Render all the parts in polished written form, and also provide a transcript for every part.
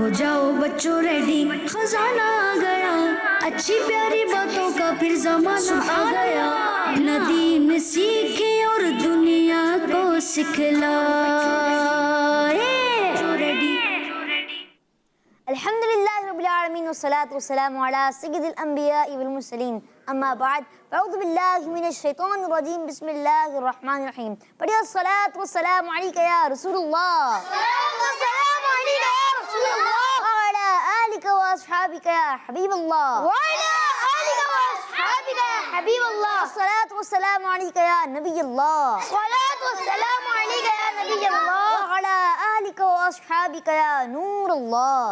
ہو جاؤ بچوں ریڈی، خزانہ آ گیا، اچھی پیاری باتوں کا پھر زمانہ آ گیا، اپنا دین سیکھے اور دنیا کو سکھلائے۔ الحمدللہ رب العالمین والصلاة والسلام علی سید الانبیاء والمرسلین، اما بعد فاعوذ باللہ من الشیطان الرجیم، بسم اللہ الرحمن الرحیم۔ پڑھیے الصلاة والسلام علیکہ یا رسول اللہ، السلام علیکہ یا رسول اللہ، وعلی آلکہ واصحابکہ یا حبیب اللہ، وعلی آلکہ واصحابکہ یا حبیب اللہ، الصلاة والسلام علیکہ یا نبی اللہ، الصلاة والسلام علیکہ یا نبی اللہ، وعلی آلکہ واصحابکہ یا نور اللہ،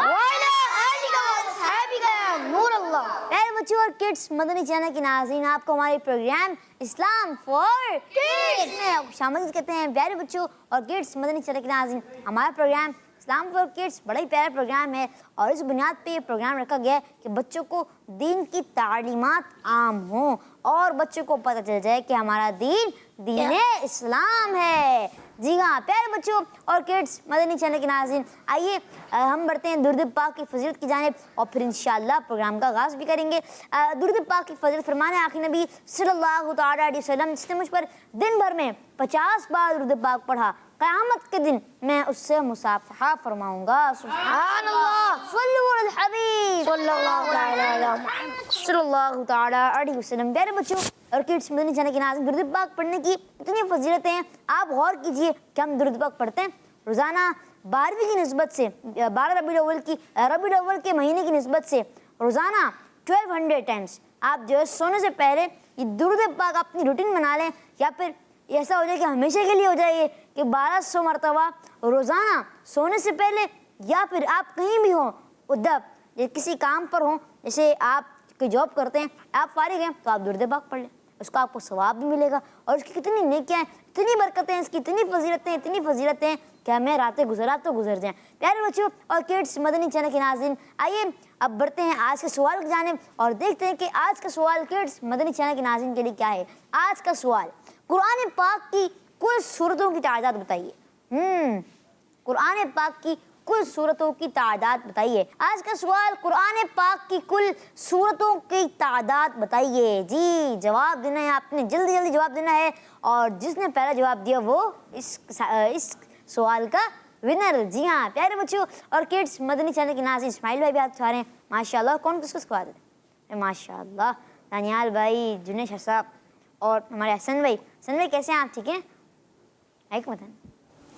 پیارے بچوں اور کڈس، مدنی چینل کے ناظرین، آپ کو ہمارے پروگرام اسلام فار کڈس میں خوش آمدید کہتے ہیں۔ پیارے بچوں اور کڈس، مدنی چینل کے ناظرین، ہمارا پروگرام اسلام فار کڈس بڑا ہی پیارا پروگرام ہے، اور اس بنیاد پہ یہ پروگرام رکھا گیا ہے کہ بچوں کو دین کی تعلیمات عام ہوں اور بچوں کو پتہ چل جائے کہ ہمارا دین دین اسلام ہے۔ جی ہاں پیارے بچوں اور کڈس، مدنی چینل کے ناظرین، آئیے ہم بڑھتے ہیں درود پاک کی فضیلت کی جانب، اور پھر انشاءاللہ پروگرام کا آغاز بھی کریں گے۔ درود پاک کی فضیلت فرمانے آخری نبی صلی اللہ تعالیٰ علیہ وسلم، جس نے مجھ پر دن بھر میں 50 بار درود پاک پڑھا، قیامت کے دن میں اس سے مصافحہ فرماؤں گا۔ سبحان اللہ، صلو علی الحبیب صلی اللہ تعالیٰ علیہ وسلم۔ پیارے بچوں اور کڈس، مدنی چینل کے ناظرین، درود پاک پڑھنے کی اتنی فضیلتیں ہیں، آپ غور کیجئے کہ ہم درود پاک پڑھتے ہیں روزانہ 12ویں کی نسبت سے، 12 ربیع الاول کے مہینے کی نسبت سے روزانہ 1200 ٹائمز آپ جو ہے سونے سے پہلے یہ درود پاک اپنی روٹین بنا لیں، یا پھر ایسا ہو جائے کہ ہمیشہ کے لیے ہو جائے کہ 1200 مرتبہ روزانہ سونے سے پہلے، یا پھر آپ کہیں بھی ہوں ادب یا کسی کام پر ہوں، جیسے آپ کوئی جاب کرتے ہیں، آپ فارغ ہیں تو آپ درود پاک پڑھ لیں، اس کا آپ کو ثواب بھی ملے گا، اور اس کی کتنی نیکیاں ہیں، اتنی برکتیں ہیں، اس کی اتنی فضیلتیں ہیں کہ ہمیں راتیں گزرات تو گزر جائیں۔ پیارے بچوں اور کڈس، مدنی چینل کے ناظرین، آئیے اب بڑھتے ہیں آج کے سوال کی جانب اور دیکھتے ہیں کہ آج کا سوال کڈس مدنی چینل کے ناظرین کے لیے کیا ہے۔ آج کا سوال، قرآن پاک کی کل سورتوں کی تعداد بتائیے۔ قرآن پاک کی کل سورتوں کی تعداد بتائیے۔ آج کا سوال، قرآن پاک کی کل سورتوں کی تعداد بتائیے۔ جی جواب دینا ہے آپ نے، جلدی جلدی جواب دینا ہے، اور جس نے پہلا جواب دیا وہ اس سوال کا ونر۔ جی ہاں پیارے بچوں اور کڈس، مدنی چینل کے ناظرین، اسماعیل بھائی بھی آپ سارے ہیں ماشاءاللہ، کون کس کو سکھا دیتے ہیں ماشاءاللہ، دانیال بھائی، جنید شاہ صاحب، اور ہمارے حسن بھائی کیسے ہیں آپ؟ ٹھیک ہیں؟ ایک بتائیں۔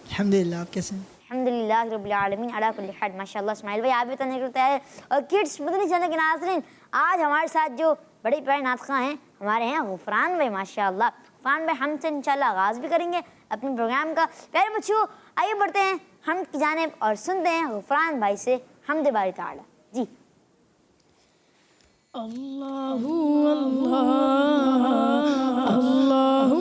الحمدللہ، آپ کیسے ہیں؟ الحمدللہ رب العالمین علی کل حال، ماشاءاللہ اسماعیل بھائی آپ بھی بتانے کے تیار ہے۔ اور کڈس مدنی چینل کے ناظرین، آج ہمارے ساتھ جو بڑے پیارے نعت خواں ہیں ہمارے ہیں غفران بھائی، ماشاءاللہ غفران بھائی ہم سے انشاءاللہ آغاز بھی کریں گے اپنے پروگرام کا۔ پیارے بچوں آئیے بڑھتے ہیں حمد کی جانب اور سنتے ہیں غفران بھائی سے حمد باری تعالی۔ جی اللہ اللہ اللہ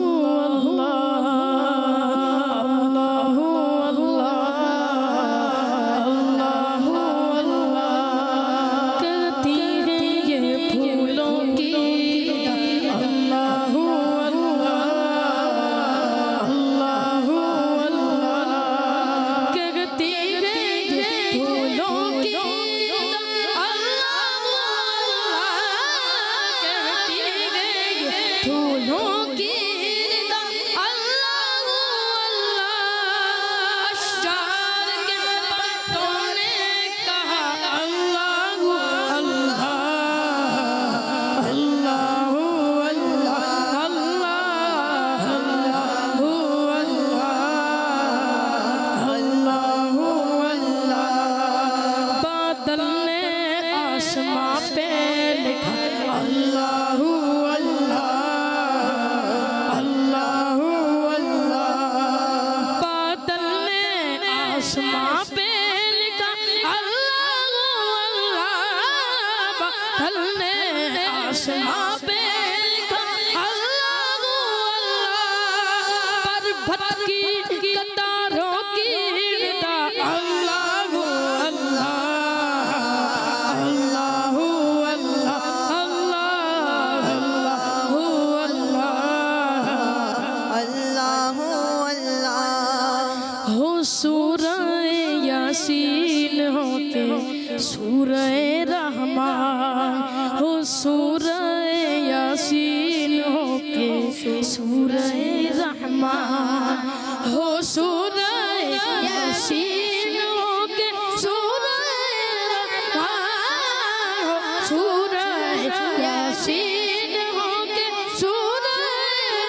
سورہ یاسین ہو کے سورہ رحمان ہو سورہ یاسین ہو کے سورہ رحمان ہو سورہ یاسین ہو کے سورہ رحمان ہو سورہ یاسین ہو کے سورہ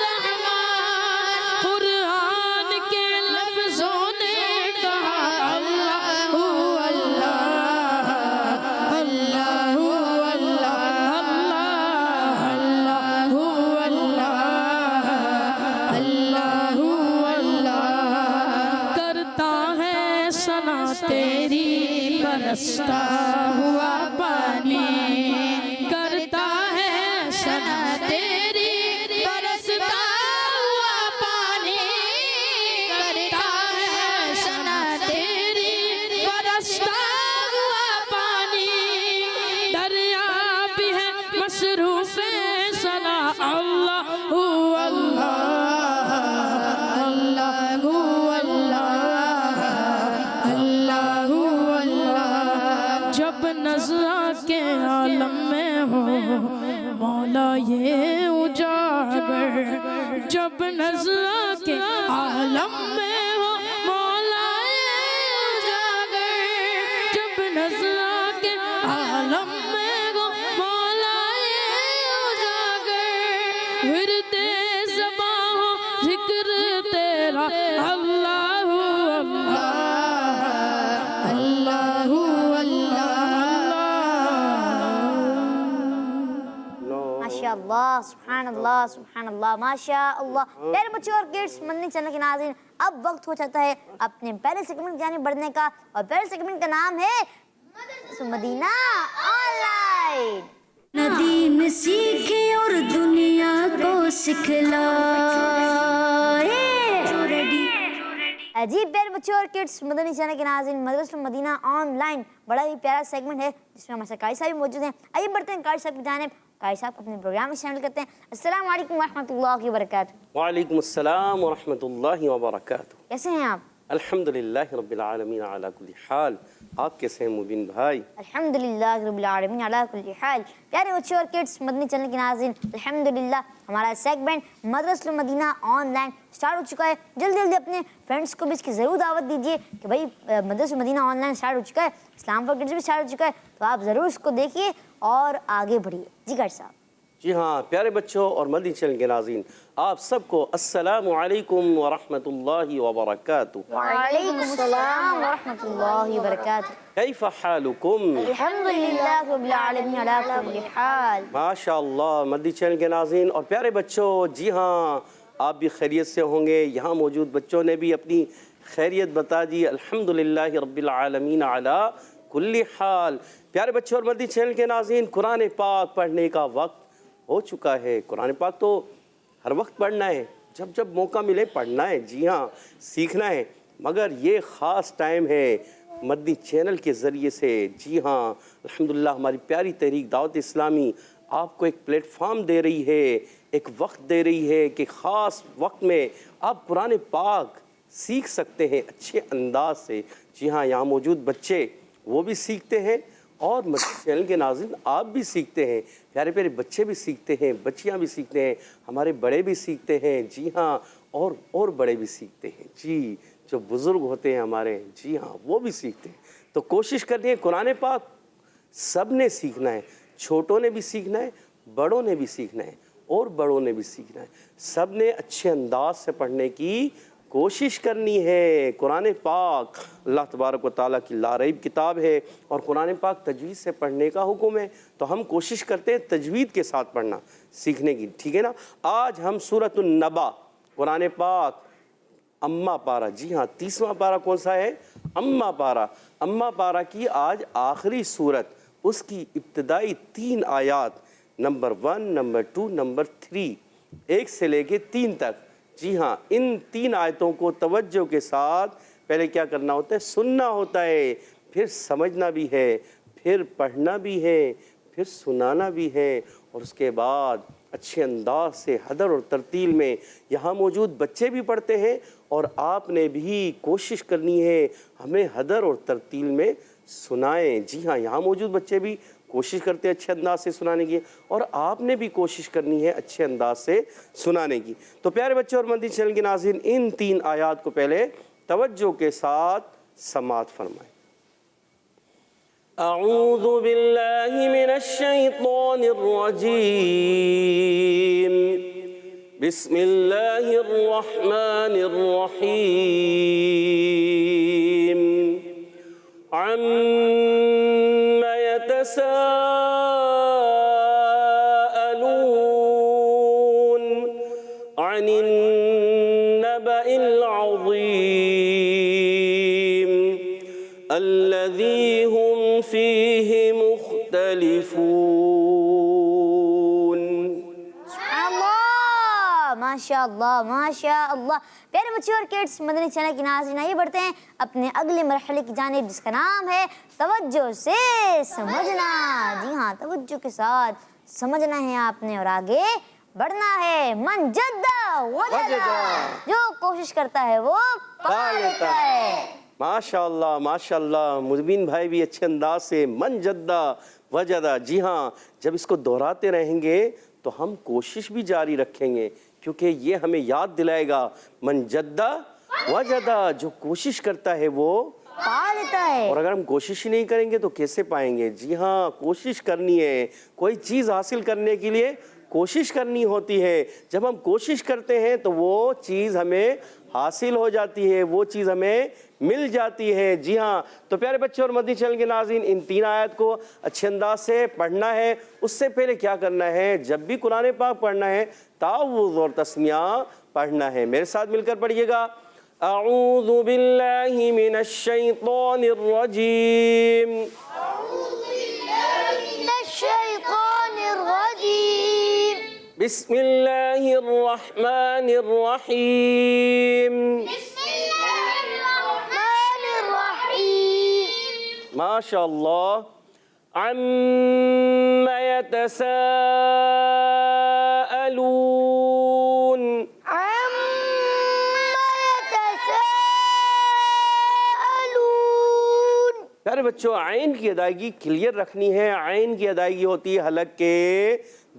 رحمان قرآن کے لفظوں نے کہا اللہ اللہ اللہ اللہ کرتا ہے ثنا تیری برستا ہوا پانی کرتا ہے ثنا تیری برستا ہوا پانی کرتا ہے ثنا تیری برستا ہوا پانی دریا بھی ہے مصروف ثنا اللہ جب نظر کے عالم میں ہو مولا یہ اجاگر جب نظر کے عالم میں ہو مولا یہ اجاگر جب نظر کے عالم میں ہو مولا یہ اجاگر ورد زباں ہو ذکر تیرا اللہ اللہ ماشاء اللہ سبحان اللہ ماشاء اللہ۔ پیارے بچوں اور کڈس مدنی چینل کے ناظرین، اب وقت ہو جاتا ہے اپنے پہلے سیگمنٹ کی جانب بڑھنے کا، اور پہلے سیگمنٹ کا نام ہے مدینہ آن لائن۔ دین سیکھے اور دنیا کو سکھلائے۔ جی پیارے بچوں اور کڈس مدنی چینل کے ناظرین، مدرسہ المدینہ آن لائن بڑا ہی پیارا سیگمنٹ ہے جس میں ہمارے قاری صاحب بھی موجود ہیں۔ آئیے بڑھتے ہیں قاری صاحب کی جانب، قاری صاحب اپنے پروگرام میں شامل کرتے ہیں۔ السلام علیکم ورحمۃ اللہ وبرکاتہ۔ وعلیکم السلام ورحمۃ اللہ وبرکاتہ۔ کیسے ہیں آپ؟ الحمدللہ رب العالمین علی کل حال۔ آپ کیسے ہیں مبین بھائی؟ الحمدللہ رب العالمین علی کل حال۔ پیارے بچوں اور کڈس مدنی چینل کے ناظرین، الحمدللہ ہمارا سیگمنٹ مدرسہ المدینہ آن لائن سٹارٹ ہو چکا ہے۔ جلدی جلدی اپنے فرینڈس کو بھی اس کی ضرور دعوت دیجیے کہ بھائی مدرسہ المدینہ آن لائن سٹارٹ ہو چکا ہے، اسلام فار کڈس بھی سٹارٹ ہو چکا ہے، تو آپ ضرور اس کو دیکھیے اور آگے بڑھیے۔ جی قاری صاحب۔ جی ہاں پیارے بچوں اور مدنی چینل کے ناظرین، آپ سب کو السلام علیکم ورحمۃ اللہ وبرکاتہ۔ وعلیکم السلام ورحمۃ اللہ وبرکاتہ۔ کیف حالکم؟ الحمدللہ رب العالمین علی کل حال۔ ماشاء اللہ مدنی چینل کے ناظرین اور پیارے بچوں، جی ہاں آپ بھی خیریت سے ہوں گے۔ یہاں موجود بچوں نے بھی اپنی خیریت بتا دی، الحمدللہ رب العالمین علی کل حال۔ پیارے بچوں اور مدنی چینل کے ناظرین، قرآن پاک پڑھنے کا وقت ہو چکا ہے۔ قرآن پاک تو ہر وقت پڑھنا ہے، جب جب موقع ملے پڑھنا ہے، جی ہاں سیکھنا ہے، مگر یہ خاص ٹائم ہے مدنی چینل کے ذریعے سے۔ جی ہاں الحمدللہ ہماری پیاری تحریک دعوت اسلامی آپ کو ایک پلیٹ فارم دے رہی ہے، ایک وقت دے رہی ہے کہ خاص وقت میں آپ قرآن پاک سیکھ سکتے ہیں اچھے انداز سے۔ جی ہاں یہاں موجود بچے وہ بھی سیکھتے ہیں اور مدنی چینل کے ناظرین آپ بھی سیکھتے ہیں، پیارے پیارے بچے بھی سیکھتے ہیں، بچیاں بھی سیکھتے ہیں، ہمارے بڑے بھی سیکھتے ہیں۔ جی ہاں اور بڑے بھی سیکھتے ہیں، جی جو بزرگ ہوتے ہیں ہمارے، جی ہاں وہ بھی سیکھتے ہیں۔ تو کوشش کرنی ہے قرآن پاک سب نے سیکھنا ہے، چھوٹوں نے بھی سیکھنا ہے، بڑوں نے بھی سیکھنا ہے اور بڑوں نے بھی سیکھنا ہے، سب نے اچھے انداز سے پڑھنے کی کوشش کرنی ہے۔ قرآن پاک اللہ تبارک و تعالیٰ کی لاریب کتاب ہے اور قرآن پاک تجوید سے پڑھنے کا حکم ہے، تو ہم کوشش کرتے ہیں تجوید کے ساتھ پڑھنا سیکھنے کی، ٹھیک ہے نا۔ آج ہم سورۃ النبا قرآن پاک اما پارہ، جی ہاں 30واں پارہ کون سا ہے؟ اما پارہ۔ اما پارہ کی آج آخری سورت، اس کی ابتدائی 3 آیات نمبر 1 نمبر 2 نمبر 3 1 سے لے کے 3 تک، جی ہاں ان 3 آیتوں کو توجہ کے ساتھ پہلے کیا کرنا ہوتا ہے؟ سننا ہوتا ہے، پھر سمجھنا بھی ہے، پھر پڑھنا بھی ہے، پھر سنانا بھی ہے، اور اس کے بعد اچھے انداز سے حدر اور ترتیل میں یہاں موجود بچے بھی پڑھتے ہیں اور آپ نے بھی کوشش کرنی ہے ہمیں حدر اور ترتیل میں سنائیں. جی ہاں یہاں موجود بچے بھی کوشش کرتے ہیں اچھے انداز سے سنانے کی, اور آپ نے بھی کوشش کرنی ہے اچھے انداز سے سنانے کی. تو پیارے بچے اور مدنی چینل کے ناظرین, ان 3 آیات کو پہلے توجہ کے ساتھ سماعت فرمائیں. اعوذ باللہ من الشیطان الرجیم, بسم اللہ الرحمن الرحیم. عَمَّ يَتَسَاءَلُونَ عَنِ النَّبَإِ الْعَظِيمِ الَّذِي هُمْ فِيهِ مُخْتَلِفُونَ. ماشاء اللہ ماشاء اللہ. پیارے بچے اور کڈس, مدنی چینل کی ناظرین, آئیے بڑھتے ہیں اپنے اگلے مرحلے کی جانب, جس کا نام ہے توجہ سے سمجھنا. جی ہاں, توجہ کے ساتھ سمجھنا ہے آپ نے اور آگے بڑھنا ہے. من جدہ وجدہ, جو کوشش کرتا ہے وہ پا لیتا ہے. ماشاءاللہ ماشاءاللہ. مبین بھائی بھی اچھے انداز سے من جدہ وجدہ. جی ہاں, جب اس کو دہراتے رہیں گے تو ہم کوشش بھی جاری رکھیں گے, کیونکہ یہ ہمیں یاد دلائے گا من جدہ وجدہ, جو کوشش کرتا ہے وہ پا لیتا ہے. اور اگر ہم کوشش ہی نہیں کریں گے تو کیسے پائیں گے. جی ہاں, کوشش کرنی ہے. کوئی چیز حاصل کرنے کے لیے کوشش کرنی ہوتی ہے. جب ہم کوشش کرتے ہیں تو وہ چیز ہمیں حاصل ہو جاتی ہے, وہ چیز ہمیں مل جاتی ہے. جی ہاں, تو پیارے بچے اور مدنی چینل کے ناظرین, ان 3 آیات کو اچھے انداز سے پڑھنا ہے. اس سے پہلے کیا کرنا ہے, جب بھی قرآن پاک پڑھنا ہے تعوذ اور تسمیہ پڑھنا ہے. میرے ساتھ مل کر پڑھیے گا. اعوذ باللہ من الشیطان الرجیم, بسم اللہ الرحمن الرحیم. ماشاءاللہ. عَمَّ يَتَسَاءَلُونَ, پیارے بچوں, عین کی ادائیگی کلیئر رکھنی ہے. عین کی ادائیگی ہوتی ہے حلق کے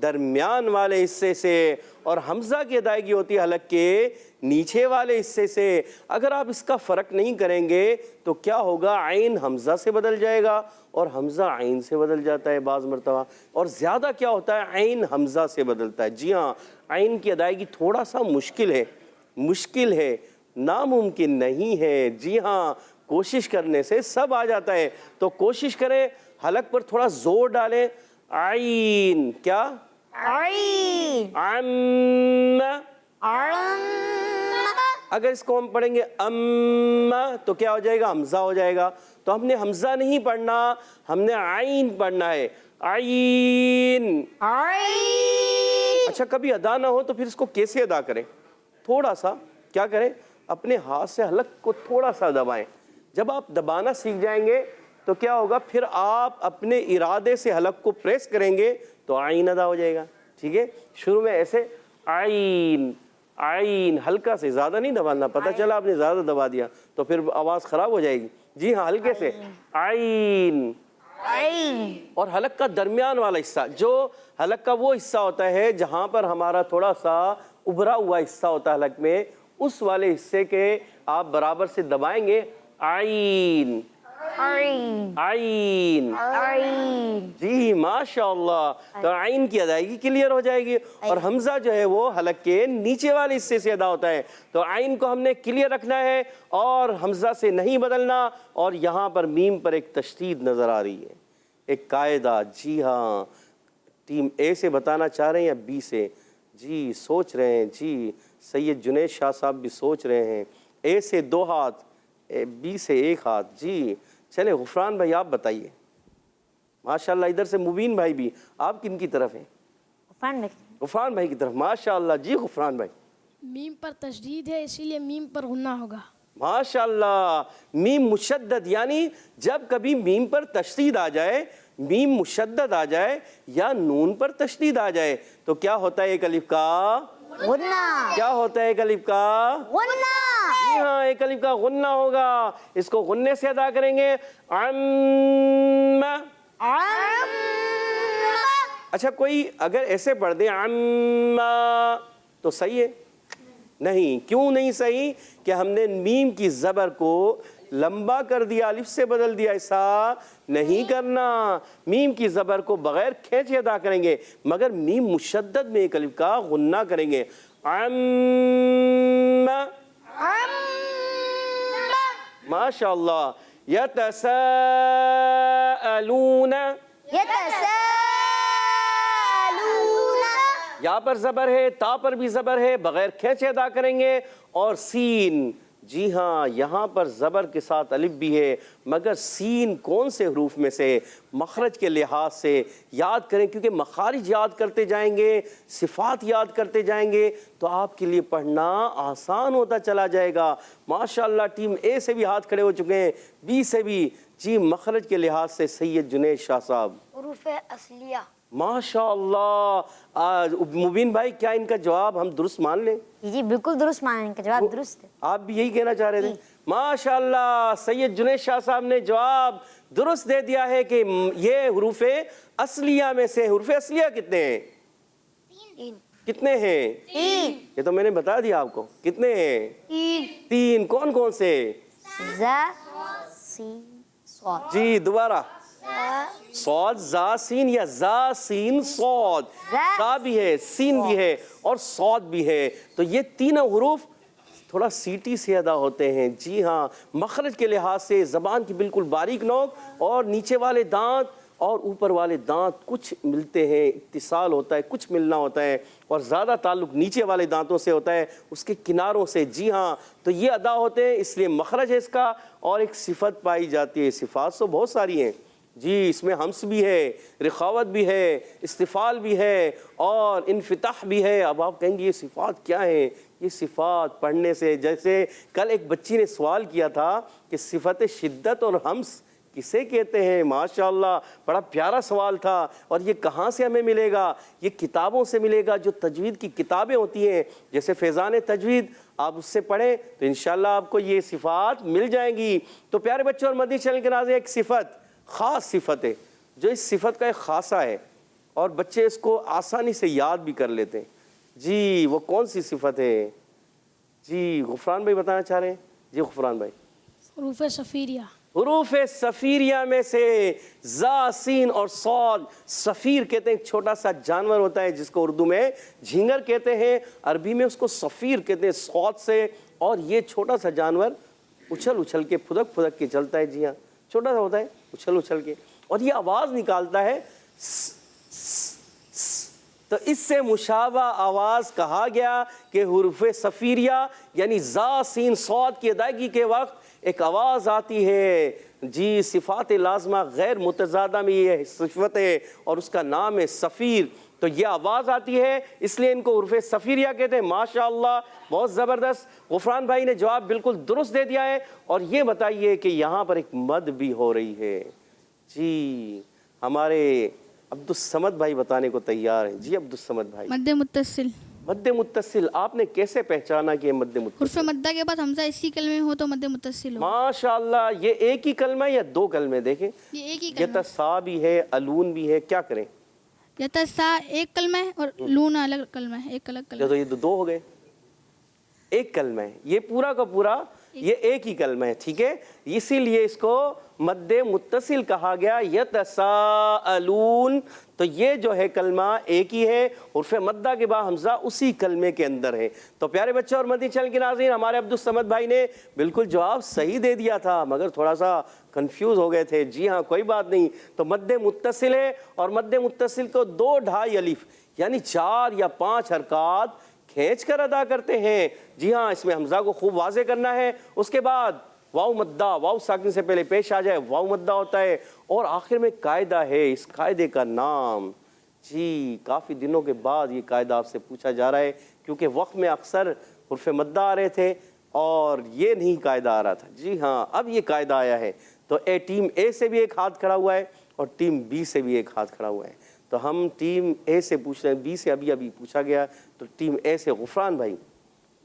درمیان والے حصے سے, اور حمزہ کی ادائیگی ہوتی ہے حلق کے نیچے والے حصے سے. اگر آپ اس کا فرق نہیں کریں گے تو کیا ہوگا, عین حمزہ سے بدل جائے گا اور حمزہ عین سے بدل جاتا ہے بعض مرتبہ, اور زیادہ کیا ہوتا ہے, عین حمزہ سے بدلتا ہے. جی ہاں, عین کی ادائیگی تھوڑا سا مشکل ہے, ناممکن نہیں ہے. جی ہاں, کوشش کرنے سے سب آ جاتا ہے. تو کوشش کریں, حلق پر تھوڑا زور ڈالیں. عین, کیا عین, عم, اگر اس کو ہم پڑھیں گے ام تو کیا ہو جائے گا, حمزہ ہو جائے گا. تو ہم نے حمزہ نہیں پڑھنا, ہم نے عین پڑھنا ہے. عین. اچھا, کبھی ادا نہ ہو تو پھر اس کو کیسے ادا کریں, تھوڑا سا کیا کریں, اپنے ہاتھ سے حلق کو تھوڑا سا دبائیں. جب آپ دبانا سیکھ جائیں گے تو کیا ہوگا, پھر آپ اپنے ارادے سے حلق کو پریس کریں گے تو عین ادا ہو جائے گا. ٹھیک ہے, شروع میں ایسے عین عین, ہلکا سے, زیادہ نہیں دبانا. پتہ چلا آپ نے زیادہ دبا دیا تو پھر آواز خراب ہو جائے گی. جی ہاں, ہلکے سے عین. اور حلق کا درمیان والا حصہ, جو حلق کا وہ حصہ ہوتا ہے جہاں پر ہمارا تھوڑا سا ابھرا ہوا حصہ ہوتا ہے حلق میں, اس والے حصے کے آپ برابر سے دبائیں گے. عین عین. جی ماشاءاللہ. تو عین کی ادائیگی کلیئر ہو جائے گی. اور حمزہ جو ہے وہ حلق کے نیچے والے حصے سے ادا ہوتا ہے. تو عین کو ہم نے کلیئر رکھنا ہے اور حمزہ سے نہیں بدلنا. اور یہاں پر میم پر ایک تشدید نظر آ رہی ہے, ایک قاعدہ. جی ہاں, ٹیم اے سے بتانا چاہ رہے ہیں یا بی سے؟ جی سوچ رہے ہیں. جی سید جنید شاہ صاحب بھی سوچ رہے ہیں. اے سے 2 ہاتھ, بی سے 1 ہاتھ. جی چلے, غفران بھائی آپ بتائیے. ماشاءاللہ, ادھر سے مبین بھائی بھی, آپ کن کی طرف ہیں؟ غفران بھائی کی طرف. ماشاءاللہ. جی غفران بھائی. میم پر تشدید ہے, اسی لیے میم پر غنہ ہوگا. ماشاءاللہ. میم مشدد, یعنی جب کبھی میم پر تشدید آ جائے, میم مشدد آ جائے یا نون پر تشدید آ جائے تو کیا ہوتا ہے ایک الف کا غنہ. کیا ہوتا ہے ایک الف کا غنہ. جی ہاں ایک الف کا غنہ ہوگا, اس کو غنے سے ادا کریں گے اچھا کوئی اگر ایسے پڑھ دیں تو صحیح ہے؟ نہیں, کیوں نہیں صحیح؟ کہ ہم نے میم کی زبر کو لمبا کر دیا, الف سے بدل دیا, ایسا نہیں کرنا. میم کی زبر کو بغیر کھینچے ادا کریں گے, مگر میم مشدد میں ایک الف کا غنہ کریں گے. ماشاءاللہ. یتساءلون, یا پر زبر ہے, تا پر بھی زبر ہے, بغیر کھینچے ادا کریں گے. اور سین, جی ہاں یہاں پر زبر کے ساتھ الف بھی ہے, مگر سین کون سے حروف میں سے؟ مخرج کے لحاظ سے یاد کریں, کیونکہ مخارج یاد کرتے جائیں گے, صفات یاد کرتے جائیں گے, تو آپ کے لیے پڑھنا آسان ہوتا چلا جائے گا. ماشاءاللہ ٹیم اے سے بھی ہاتھ کھڑے ہو چکے ہیں, بی سے بھی. جی مخرج کے لحاظ سے سید جنید شاہ صاحب. حروف اصلیہ. ماشاءاللہ. مبین بھائی کیا ان کا جواب ہم درست مان لیں؟ جی بالکل درست مانا, ان کا جواب درست ہے. آپ بھی یہی کہنا چاہ رہے تھے؟ ماشاءاللہ سید جنید شاہ صاحب نے جواب درست دے دیا ہے کہ یہ حروف اصلیہ میں سے. حروف اصلیہ کتنے ہیں؟ کتنے ہیں؟ یہ تو میں نے بتا دیا آپ کو. کتنے ہیں؟ 3. کون کون سے؟ زا سین صاد. جی دوبارہ. صاد زا سین یا زا سین صاد. زا بھی ہے, سین بھی ہے اور صاد بھی ہے. تو یہ تینوں حروف تھوڑا سیٹی سے ادا ہوتے ہیں. جی ہاں مخرج کے لحاظ سے زبان کی بالکل باریک نوک, اور نیچے والے دانت اور اوپر والے دانت کچھ ملتے ہیں, اتصال ہوتا ہے, کچھ ملنا ہوتا ہے, اور زیادہ تعلق نیچے والے دانتوں سے ہوتا ہے, اس کے کناروں سے. جی ہاں تو یہ ادا ہوتے ہیں, اس لیے مخرج ہے اس کا. اور ایک صفت پائی جاتی ہے, صفات تو بہت ساری ہیں جی, اس میں ہمس بھی ہے, رخاوت بھی ہے, استفال بھی ہے, اور انفتاح بھی ہے. اب آپ کہیں گے یہ صفات کیا ہیں؟ یہ صفات پڑھنے سے, جیسے کل ایک بچی نے سوال کیا تھا کہ صفت شدت اور ہمس کسے کہتے ہیں. ماشاءاللہ بڑا پیارا سوال تھا. اور یہ کہاں سے ہمیں ملے گا؟ یہ کتابوں سے ملے گا, جو تجوید کی کتابیں ہوتی ہیں, جیسے فیضان تجوید, آپ اس سے پڑھیں تو انشاءاللہ آپ کو یہ صفات مل جائیں گی. تو پیارے بچوں اور مدنی چینل کے ناظرین, ایک صفت خاص صفت ہے جو اس صفت کا ایک خاصہ ہے, اور بچے اس کو آسانی سے یاد بھی کر لیتے ہیں. جی وہ کون سی صفت ہے؟ جی غفران بھائی بتانا چاہ رہے ہیں. جی غفران بھائی. حروف صفیریہ. حروف صفیریہ میں سے زا سین اور صاد. صفیر کہتے ہیں ایک چھوٹا سا جانور ہوتا ہے جس کو اردو میں جھینگر کہتے ہیں, عربی میں اس کو صفیر کہتے ہیں صاد سے. اور یہ چھوٹا سا جانور اچھل اچھل کے پھدک پھدک کے چلتا ہے. جی ہاں چھوٹا سا ہوتا ہے, اچھل اچھل کے, اور یہ آواز نکالتا ہے. تو اس سے مشابہ آواز کہا گیا کہ حروف صفیریہ یعنی زا سین صاد کی ادائیگی کے وقت ایک آواز آتی ہے. جی صفات لازمہ غیر متضادہ میں یہ صفت ہے, اور اس کا نام ہے صفیر. تو یہ آواز آتی ہے, اس لیے ان کو حروف صفیریہ کہتے ہیں. ماشاءاللہ بہت زبردست. غفران بھائی نے جواب بالکل درست دے دیا ہے. اور یہ بتائیے کہ یہاں پر ایک مد بھی ہو رہی ہے. جی ہمارے عبدالصمد بھائی بتانے کو تیار ہیں. جی عبدالصمد بھائی. مد متصل. مد متصل آپ نے کیسے پہچانا کہ یہ مد متصل؟ حرف مدہ کے بعد حمزہ اسی کلمے ہو تو مد متصل ہو. ماشاءاللہ. یہ ایک ہی کلمہ یا دو کلمے؟ دیکھیں یہ ایک ہی کلمہ. یتسا بھی ہے, الون بھی ہے, کیا کریں؟ یتسا ایک کلمہ ہے اور لون الگ کلمہ ہے, ایک الگ کلمہ. تو یہ دو ہو گئے, ایک کلمہ ہے. یہ پورا کا پورا یہ ایک ہی کلمہ ہے, ٹھیک ہے. اسی لیے اس کو مد متصل کہا گیا. یتساءلون, تو یہ جو ہے کلمہ ایک ہی ہے, حرف مدہ کے بعد حمزہ اسی کلمے کے اندر ہے. تو پیارے بچوں اور مدنی چینل کے ناظرین, ہمارے عبدالصمد بھائی نے بالکل جواب صحیح دے دیا تھا, مگر تھوڑا سا کنفیوز ہو گئے تھے. جی ہاں کوئی بات نہیں. تو مد متصل ہے, اور مد متصل کو 2.5 الف یعنی 4 یا 5 حرکات کھینچ کر ادا کرتے ہیں. جی ہاں اس میں حمزہ کو خوب واضح کرنا ہے. اس کے بعد واو مدہ, واو ساکن سے پہلے پیش آ جائے واو مدہ ہوتا ہے, اور آخر میں قاعدہ ہے. اس قاعدے کا نام, جی کافی دنوں کے بعد یہ قاعدہ آپ سے پوچھا جا رہا ہے, کیونکہ وقت میں اکثر حرف مدہ آ رہے تھے اور یہ نہیں قاعدہ آ رہا تھا. جی ہاں اب یہ قاعدہ آیا ہے. تو ٹیم اے سے بھی ایک ہاتھ کھڑا ہوا ہے, اور ٹیم بی سے بھی ایک ہاتھ کھڑا ہوا ہے. تو ہم ٹیم اے سے پوچھ رہے ہیں, بی سے ابھی پوچھا گیا. تو ٹیم اے سے غفران بھائی.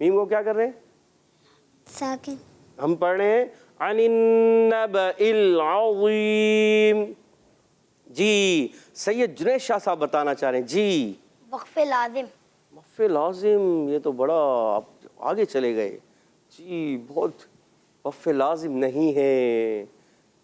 میم کو کیا کر رہے ہیں؟ ساکن. ہم پڑھ رہے ہیں عن النبأ العظیم. جی سید جنید شاہ صاحب بتانا چاہ رہے ہیں. جی وقف لازم. وقف لازم، یہ تو بڑا آپ آگے چلے گئے. جی بہت وقف لازم نہیں ہے.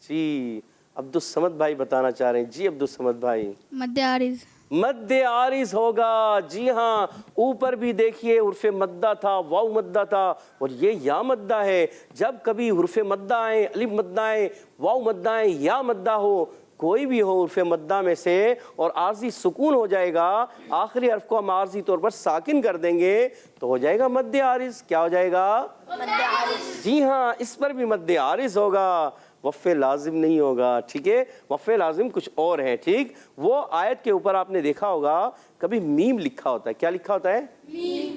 جی عبدالصمد بھائی بتانا چاہ رہے ہیں. جی عبدالصمد بھائی. مد عارض. مد عارض ہوگا. جی ہاں اوپر بھی دیکھیے حرف مدہ تھا، واو مدہ تھا، اور یہ یا مدہ ہے. جب کبھی حرف مدہ آئے، الف مدہ آئے، واو مدہ آئے، یا مدہ ہو، کوئی بھی ہو حرف مدہ میں سے اور عارضی سکون ہو جائے گا، آخری حرف کو ہم عارضی طور پر ساکن کر دیں گے تو ہو جائے گا مد عارض. کیا ہو جائے گا؟ مد عارض. جی ہاں اس پر بھی مد عارض ہوگا، وقف لازم نہیں ہوگا. ٹھیک ہے، وقف لازم کچھ اور ہے. ٹھیک، وہ آیت کے اوپر آپ نے دیکھا ہوگا کبھی میم لکھا ہوتا ہے. کیا لکھا ہوتا ہے؟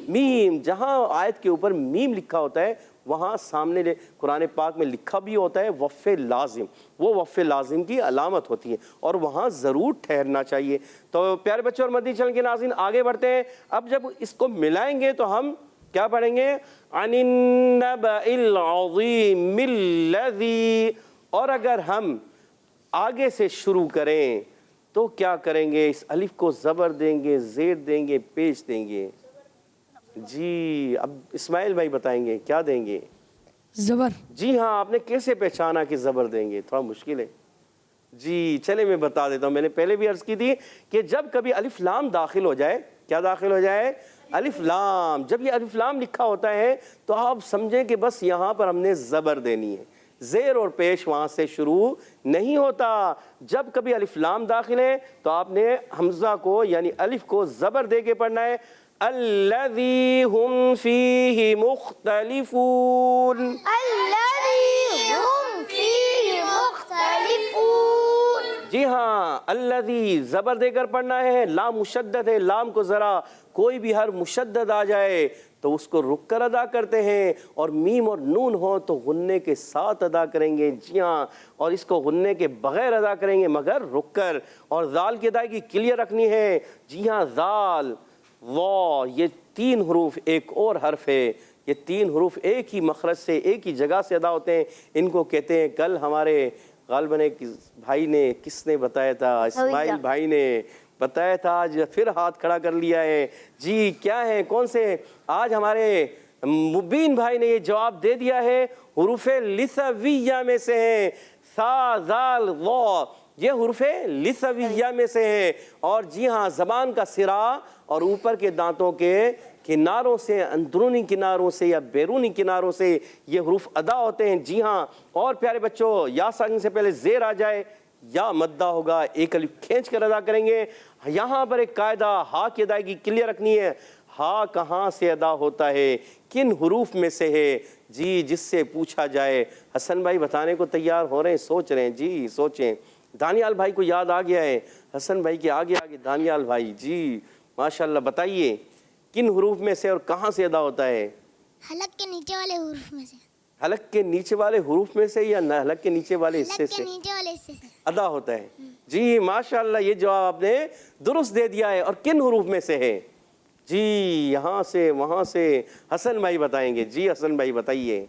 میم. جہاں آیت کے اوپر میم لکھا ہوتا ہے وہاں سامنے قرآن پاک میں لکھا بھی ہوتا ہے وقف لازم. وہ وقف لازم کی علامت ہوتی ہے اور وہاں ضرور ٹھہرنا چاہیے. تو پیارے بچوں اور مدنی چینل کے ناظرین آگے بڑھتے ہیں. اب جب اس کو ملائیں گے تو ہم کیا پڑھیں گے؟ عن النبأ العظیم الذی. اور اگر ہم آگے سے شروع کریں تو کیا کریں گے؟ اس الف کو زبر دیں گے، زیر دیں گے، پیش دیں گے. جی اب اسماعیل بھائی بتائیں گے کیا دیں گے؟ زبر. جی ہاں آپ نے کیسے پہچانا کہ زبر دیں گے؟ تھوڑا مشکل ہے. جی چلے میں بتا دیتا ہوں. میں نے پہلے بھی عرض کی تھی کہ جب کبھی الف لام داخل ہو جائے، کیا داخل ہو جائے؟ الف لام. جب یہ الف لام لکھا ہوتا ہے تو آپ سمجھیں کہ بس یہاں پر ہم نے زبر دینی ہے. زیر اور پیش وہاں سے شروع نہیں ہوتا. جب کبھی الف لام داخل ہے تو آپ نے حمزہ کو یعنی الف کو زبر دے کے پڑھنا ہے. الذی ہم فیہ مختلفون. الذی ہم فیہ مختلفون. جی ہاں الذی زبر دے کر پڑھنا ہے. لام مشدد ہے، لام کو ذرا کوئی بھی حرف مشدد آ جائے تو اس کو رک کر ادا کرتے ہیں، اور میم اور نون ہو تو غنے کے ساتھ ادا کریں گے. جی ہاں اور اس کو غنے کے بغیر ادا کریں گے مگر رک کر. اور ذال کی ادائیگی کلیئر رکھنی ہے. جی ہاں ذال، وا، یہ تین حروف ایک اور حرف ہے. یہ تین حروف ایک ہی مخرج سے ایک ہی جگہ سے ادا ہوتے ہیں. ان کو کہتے ہیں، کل ہمارے غالباً ایک بھائی نے، کس نے بتایا تھا؟ اسماعیل بھائی نے بتایا تھا. آج پھر ہاتھ کھڑا کر لیا ہے. جی کیا ہے، کون سے؟ آج ہمارے مبین بھائی نے یہ جواب دے دیا ہے، حروف لثویہ میں سے ہیں. سا زال وا، یہ حروف لثویہ میں سے ہیں. اور جی ہاں زبان کا سرا اور اوپر کے دانتوں کے کناروں سے، اندرونی کناروں سے یا بیرونی کناروں سے یہ حروف ادا ہوتے ہیں. جی ہاں اور پیارے بچوں یا ساکن سے پہلے زیر آ جائے یا مدہ ہوگا، ایک الف کھینچ کر ادا کریں گے. یہاں پر ایک قاعدہ، ہا کی ادائیگی کلیئر رکھنی ہے. ہا کہاں سے ادا ہوتا ہے، کن حروف میں سے ہے؟ جی جس سے پوچھا جائے. حسن بھائی بتانے کو تیار ہو رہے ہیں، سوچ رہے ہیں. جی سوچیں. دانیال بھائی کو یاد آ گیا ہے، حسن بھائی کے آگے آگے دانیال بھائی. جی ماشاءاللہ بتائیے کن حروف میں سے اور کہاں سے ادا ہوتا ہے؟ حلق کے نیچے والے حروف میں سے. حلق کے نیچے والے حروف میں سے یا حلق کے نیچے والے حصے حلق کے سے نیچے والے حصے سے ادا ہوتا ہے؟ جی ماشاءاللہ یہ جواب آپ نے درست دے دیا ہے. اور کن حروف میں سے ہے؟ جی یہاں سے وہاں سے حسن بھائی بتائیں گے. جی حسن بھائی بتائیے.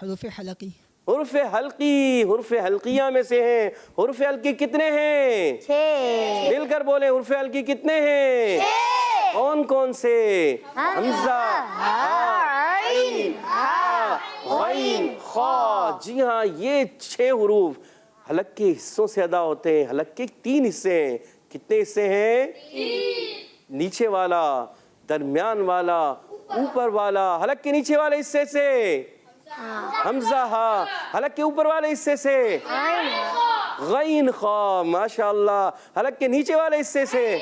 حروف حلقی. حروف حلقی، حروف حلقیہ میں سے ہیں. حروف حلقی کتنے ہیں؟ 6. مل کر بولیں، حروف حلقی کتنے ہیں؟ 6. کون کون سے؟ حمزہ، ہا، عین، ہا، غین، خا. جی ہاں یہ 6 حروف حلق کے حصوں سے ادا ہوتے ہیں. حلق کے 3 حصے ہیں. کتنے حصے ہیں؟ 3. نیچے والا، درمیان والا، اوپر والا. حلق کے نیچے والے حصے سے حمزہ ہا، حلق کے اوپر والے حصے سے غین خا. ماشاءاللہ. حلق کے نیچے والے حصے سے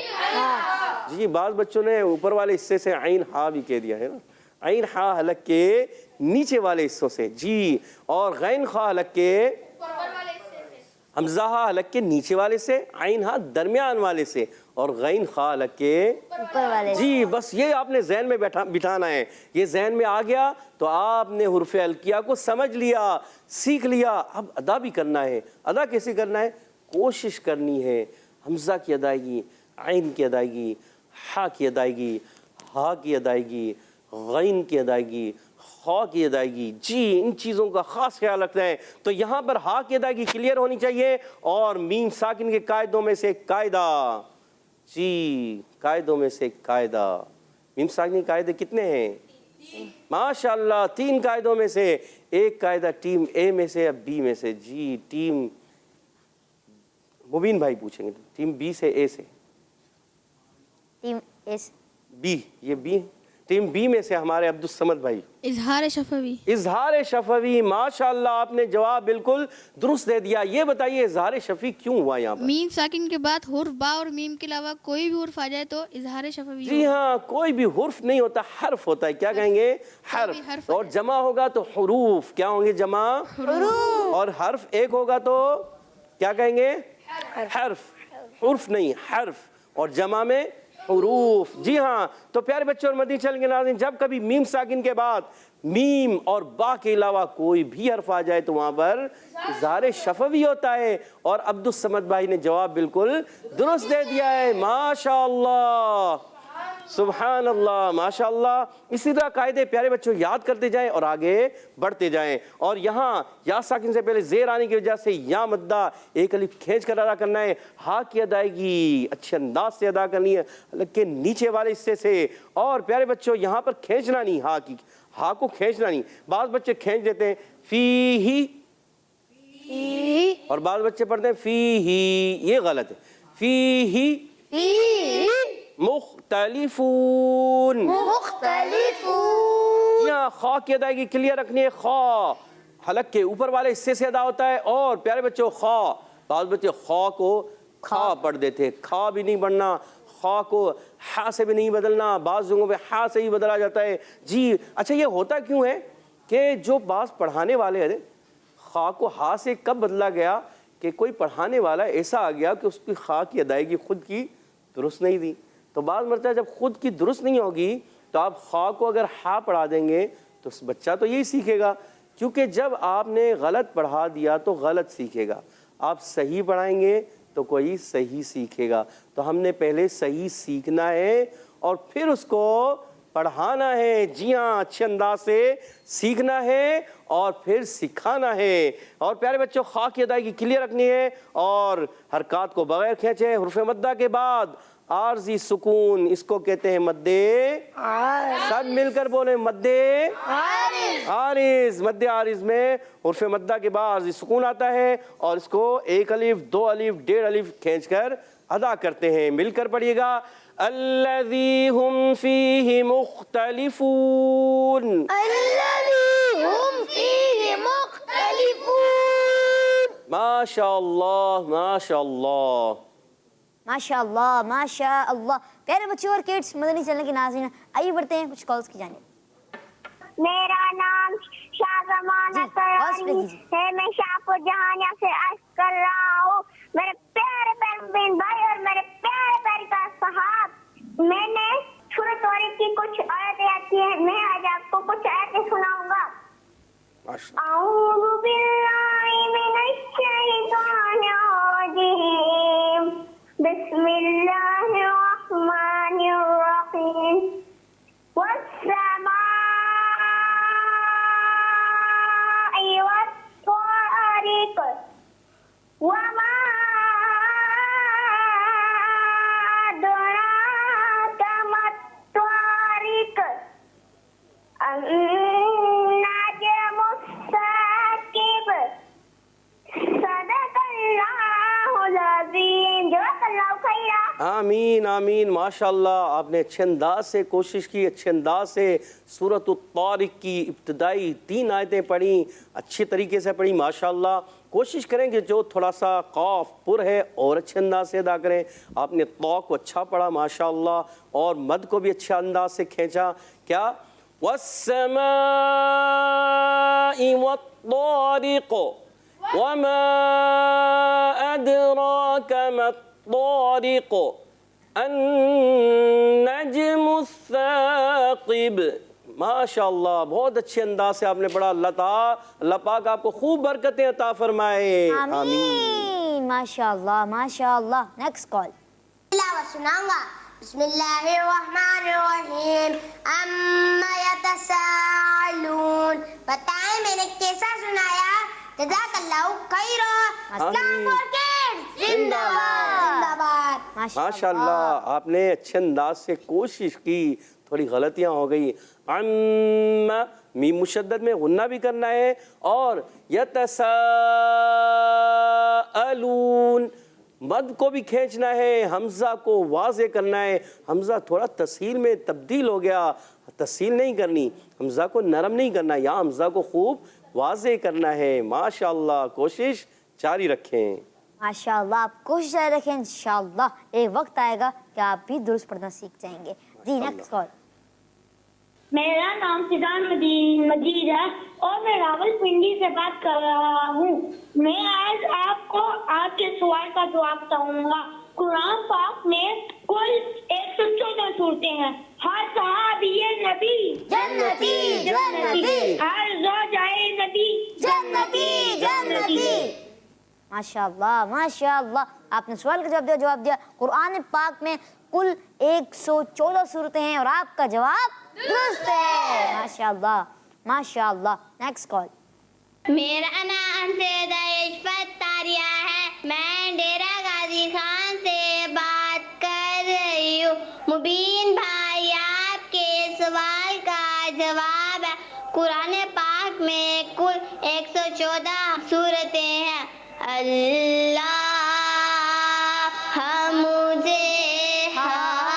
جی بعض بچوں نے اوپر والے حصے سے عین ہا بھی کہہ دیا ہے نا. عین ہا حلق کے نیچے والے حصوں سے. جی اور غین خا حلق کے حمزہ ہا حلق کے نیچے والے سے، عین ہا درمیان والے سے، اور غین خا حلق کے اوپر والے. جی بس یہ آپ نے ذہن میں بٹھانا ہے. یہ ذہن میں آ گیا تو آپ نے حروف حلقیہ کو سمجھ لیا، سیکھ لیا. اب ادا بھی کرنا ہے. ادا کیسے کرنا ہے؟ کوشش کرنی ہے. حمزہ کی ادائیگی، عین کی ادائیگی، ہا کی ادائیگی، ہا کی ادائیگی، غین کی ادائیگی، خا کی ادائیگی، جی ان چیزوں کا خاص خیال رکھنا ہے۔ تو یہاں پر ہا کی ادائیگی کلیئر ہونی چاہیے، اور میم ساکن کے قاعدوں میں سے ایک قاعدہ، جی قاعدوں میں سے ایک قاعدہ، میم ساکن کے قاعدے کتنے ہیں؟ ماشاءاللہ 3 قاعدوں میں سے ایک قاعدہ ٹیم اے میں سے یا بی میں سے؟ جی ٹیم مبین بھائی پوچھیں گے، ٹیم بی سے اے سے؟ ٹیم ایس بی، یہ بی، ٹیم بی میں سے ہمارے عبدالصمد بھائی۔ اظہار شفوی۔ اظہار شفوی، ماشاءاللہ آپ نے جواب بالکل درست دے دیا۔ یہ بتائیے اظہار شفوی کیوں ہوا یہاں پر؟ میم ساکن کے بعد حرف با اور میم کے علاوہ کوئی بھی حرف آ جائے تو اظہار شفوی جی ہاں، کوئی بھی حرف نہیں ہوتا، حرف ہوتا ہے۔ کیا کہیں گے؟ حرف۔ اور جمع ہوگا تو حروف، کیا ہوں گے جمع؟ حروف۔ اور حرف ایک ہوگا تو کیا کہیں گے؟ حرف۔ حرف نہیں، حرف، اور جمع میں حروف۔ جی ہاں، تو پیارے بچوں اور مدنی چینل کے ناظرین، جب کبھی میم ساکن کے بعد میم اور با کے علاوہ کوئی بھی حرف آ جائے تو وہاں پر اظہار شفوی ہوتا ہے، اور عبدالصمد بھائی نے جواب بالکل درست دے دیا ہے۔ ماشاءاللہ، سبحان اللہ، ماشاءاللہ۔ اسی طرح قاعدے پیارے بچوں یاد کرتے جائیں اور آگے بڑھتے جائیں۔ اور یہاں یا ساکن سے پہلے زیر آنے کی وجہ سے یا مدہ ایک الف کھینچ کر ادا کرنا ہے۔ ہا کی ادائیگی اچھے انداز سے ادا کرنی ہے حلق کے نیچے والے حصے سے، اور پیارے بچوں یہاں پر کھینچنا نہیں، ہا کو کھینچنا نہیں۔ بعض بچے کھینچ دیتے ہیں فی ہی، اور بعض بچے پڑھتے ہیں فی ہی، یہ غلط ہے۔ فی ہی مختلفون، یہاں خا کی ادائیگی کلیئر رکھنی ہے۔ خا حلق کے اوپر والے حصے سے ادا ہوتا ہے، اور پیارے بچوں خا، بعض بچے خا کو کھا پڑھ دیتے، کھا بھی نہیں پڑھنا، خا کو ہا سے بھی نہیں بدلنا، بعض جگہوں پہ ہا سے ہی بدلا جاتا ہے۔ جی اچھا، یہ ہوتا کیوں ہے کہ جو بعض پڑھانے والے ہیں، خا کو ہا سے کب بدلا گیا کہ کوئی پڑھانے والا ایسا آ گیا کہ اس کی خا کی ادائیگی خود کی درست نہیں دی، تو بعض مرتبہ جب خود کی درست نہیں ہوگی تو آپ خا کو اگر ہا پڑھا دیں گے تو بچہ تو یہی سیکھے گا، کیونکہ جب آپ نے غلط پڑھا دیا تو غلط سیکھے گا، آپ صحیح پڑھائیں گے تو کوئی صحیح سیکھے گا۔ تو ہم نے پہلے صحیح سیکھنا ہے اور پھر اس کو پڑھانا ہے۔ جی ہاں، اچھے انداز سے سیکھنا ہے اور پھر سکھانا ہے۔ اور پیارے بچوں خا کی ادائیگی کلیئر رکھنی ہے، اور حرکات کو بغیر کھینچے۔ حرف مدہ کے بعد عارضی سکون، اس کو کہتے ہیں مد سب مل کر بولیں، مد عارض۔ مد عارض میں حرف مدہ کے بعد عارضی سکون آتا ہے، اور اس کو 1 الف 2 الف 1.5 الف کھینچ کر ادا کرتے ہیں۔ مل کر پڑھیے گا، الذی ہم فیہ مختلفون، الذی ہم فیہ مختلفون۔ ماشاءاللہ، ماشاءاللہ، ماشاءاللہ، ماشاءاللہ۔ پیارے بچوں اور کڈس، مدنی چینل کے ناظرین، آئیے بڑھتے ہیں کچھ کالز کی جانب۔ میرا نام شاہ زمانہ ترانی ہے، میں شاہپور جہانیہ سے عرض کر رہا ہوں۔ میرے پیارے بہن بھائی اور میرے پیارے پیارے کا صحاب، میں نے سورۃ طارق کی کچھ آیتیں یاد کی ہیں، میں آج آپ کو کچھ آیتیں سناؤں گا۔ اعوذ باللہ من الشیطان الرجیم، بسم اللہ الرحمن الرحیم، والسماء والطارق وما أدراك ما الطارق النجم الثاقب، صدق اللہ العظیم، جزاک اللہ خیرا۔ آمین آمین، ماشاءاللہ آپ نے اچھے انداز سے کوشش کی، اچھے انداز سے سورۃ الطارق کی ابتدائی 3 آیتیں پڑھیں، اچھی طریقے سے پڑھی ماشاءاللہ۔ کوشش کریں کہ جو تھوڑا سا قاف پر ہے اور اچھے انداز سے ادا کریں۔ آپ نے طا کو اچھا پڑھا ماشاءاللہ، اور مد کو بھی اچھا انداز سے کھینچا۔ کیا؟ والسماء والطارق وما أدراك ما الطارق النجم الثاقب۔ ماشاءاللہ بہت اچھے انداز سے آپ نے پڑھا۔ اللہ پاک آپ کو خوب برکتیں عطا فرمائے، آمین۔ ماشاءاللہ، ماشاءاللہ۔ Next call. تلاوت سناؤں گا۔ بسم اللہ الرحمن الرحیم اما یتساءلون، بتائیں میں نے کیسا سنایا؟ جزاک اللہ خیرا. اسلام فار کڈز زندہ باد. ماشاء اللہ، آپ نے اچھے انداز سے کوشش کی. تھوڑی غلطیاں ہو گئی. میم مشدد میں غنہ بھی کرنا ہے، اور یتساءلون مد کو بھی کھینچنا ہے، حمزہ کو واضح کرنا ہے. حمزہ تھوڑا تسہیل میں تبدیل ہو گیا، تسہیل نہیں کرنی، حمزہ کو نرم نہیں کرنا، یہاں حمزہ کو خوب واضح کرنا ہے. ماشاءاللہ، کوشش جاری رکھیں. ماشاءاللہ، آپ کوشش جاری رکھیں، انشاءاللہ ایک وقت آئے گا کہ آپ بھی درست پڑھنا سیکھ جائیں گے. جی نیکسٹ کال. میرا نام سدان مجید ہے اور میں راول پنڈی سے بات کر رہا ہوں. میں آج آپ کو آپ کے سوال کا جواب بتاؤں گا. قرآن پاک میں کل 114 صورتیں ہیں. ہر صحابی نبی جنتی جنتی، ہر زوجائے نبی جنتی جنتی. ماشاءاللہ ماشاءاللہ، آپ نے سوال کا جواب دیا. قرآن پاک میں کل 114 صورتیں ہیں اور آپ کا جواب درست ہے. ماشاءاللہ ماشاءاللہ. Next call. میرا نام سیدہ عشفت تاریہ ہے. میں ڈیرہ غازی خان سے بات کر رہی ہوں. مبین بھائی، آپ کے سوال کا جواب ہے قرآن پاک میں کل 114 صورتیں ہیں. اللہ مجھے حافظ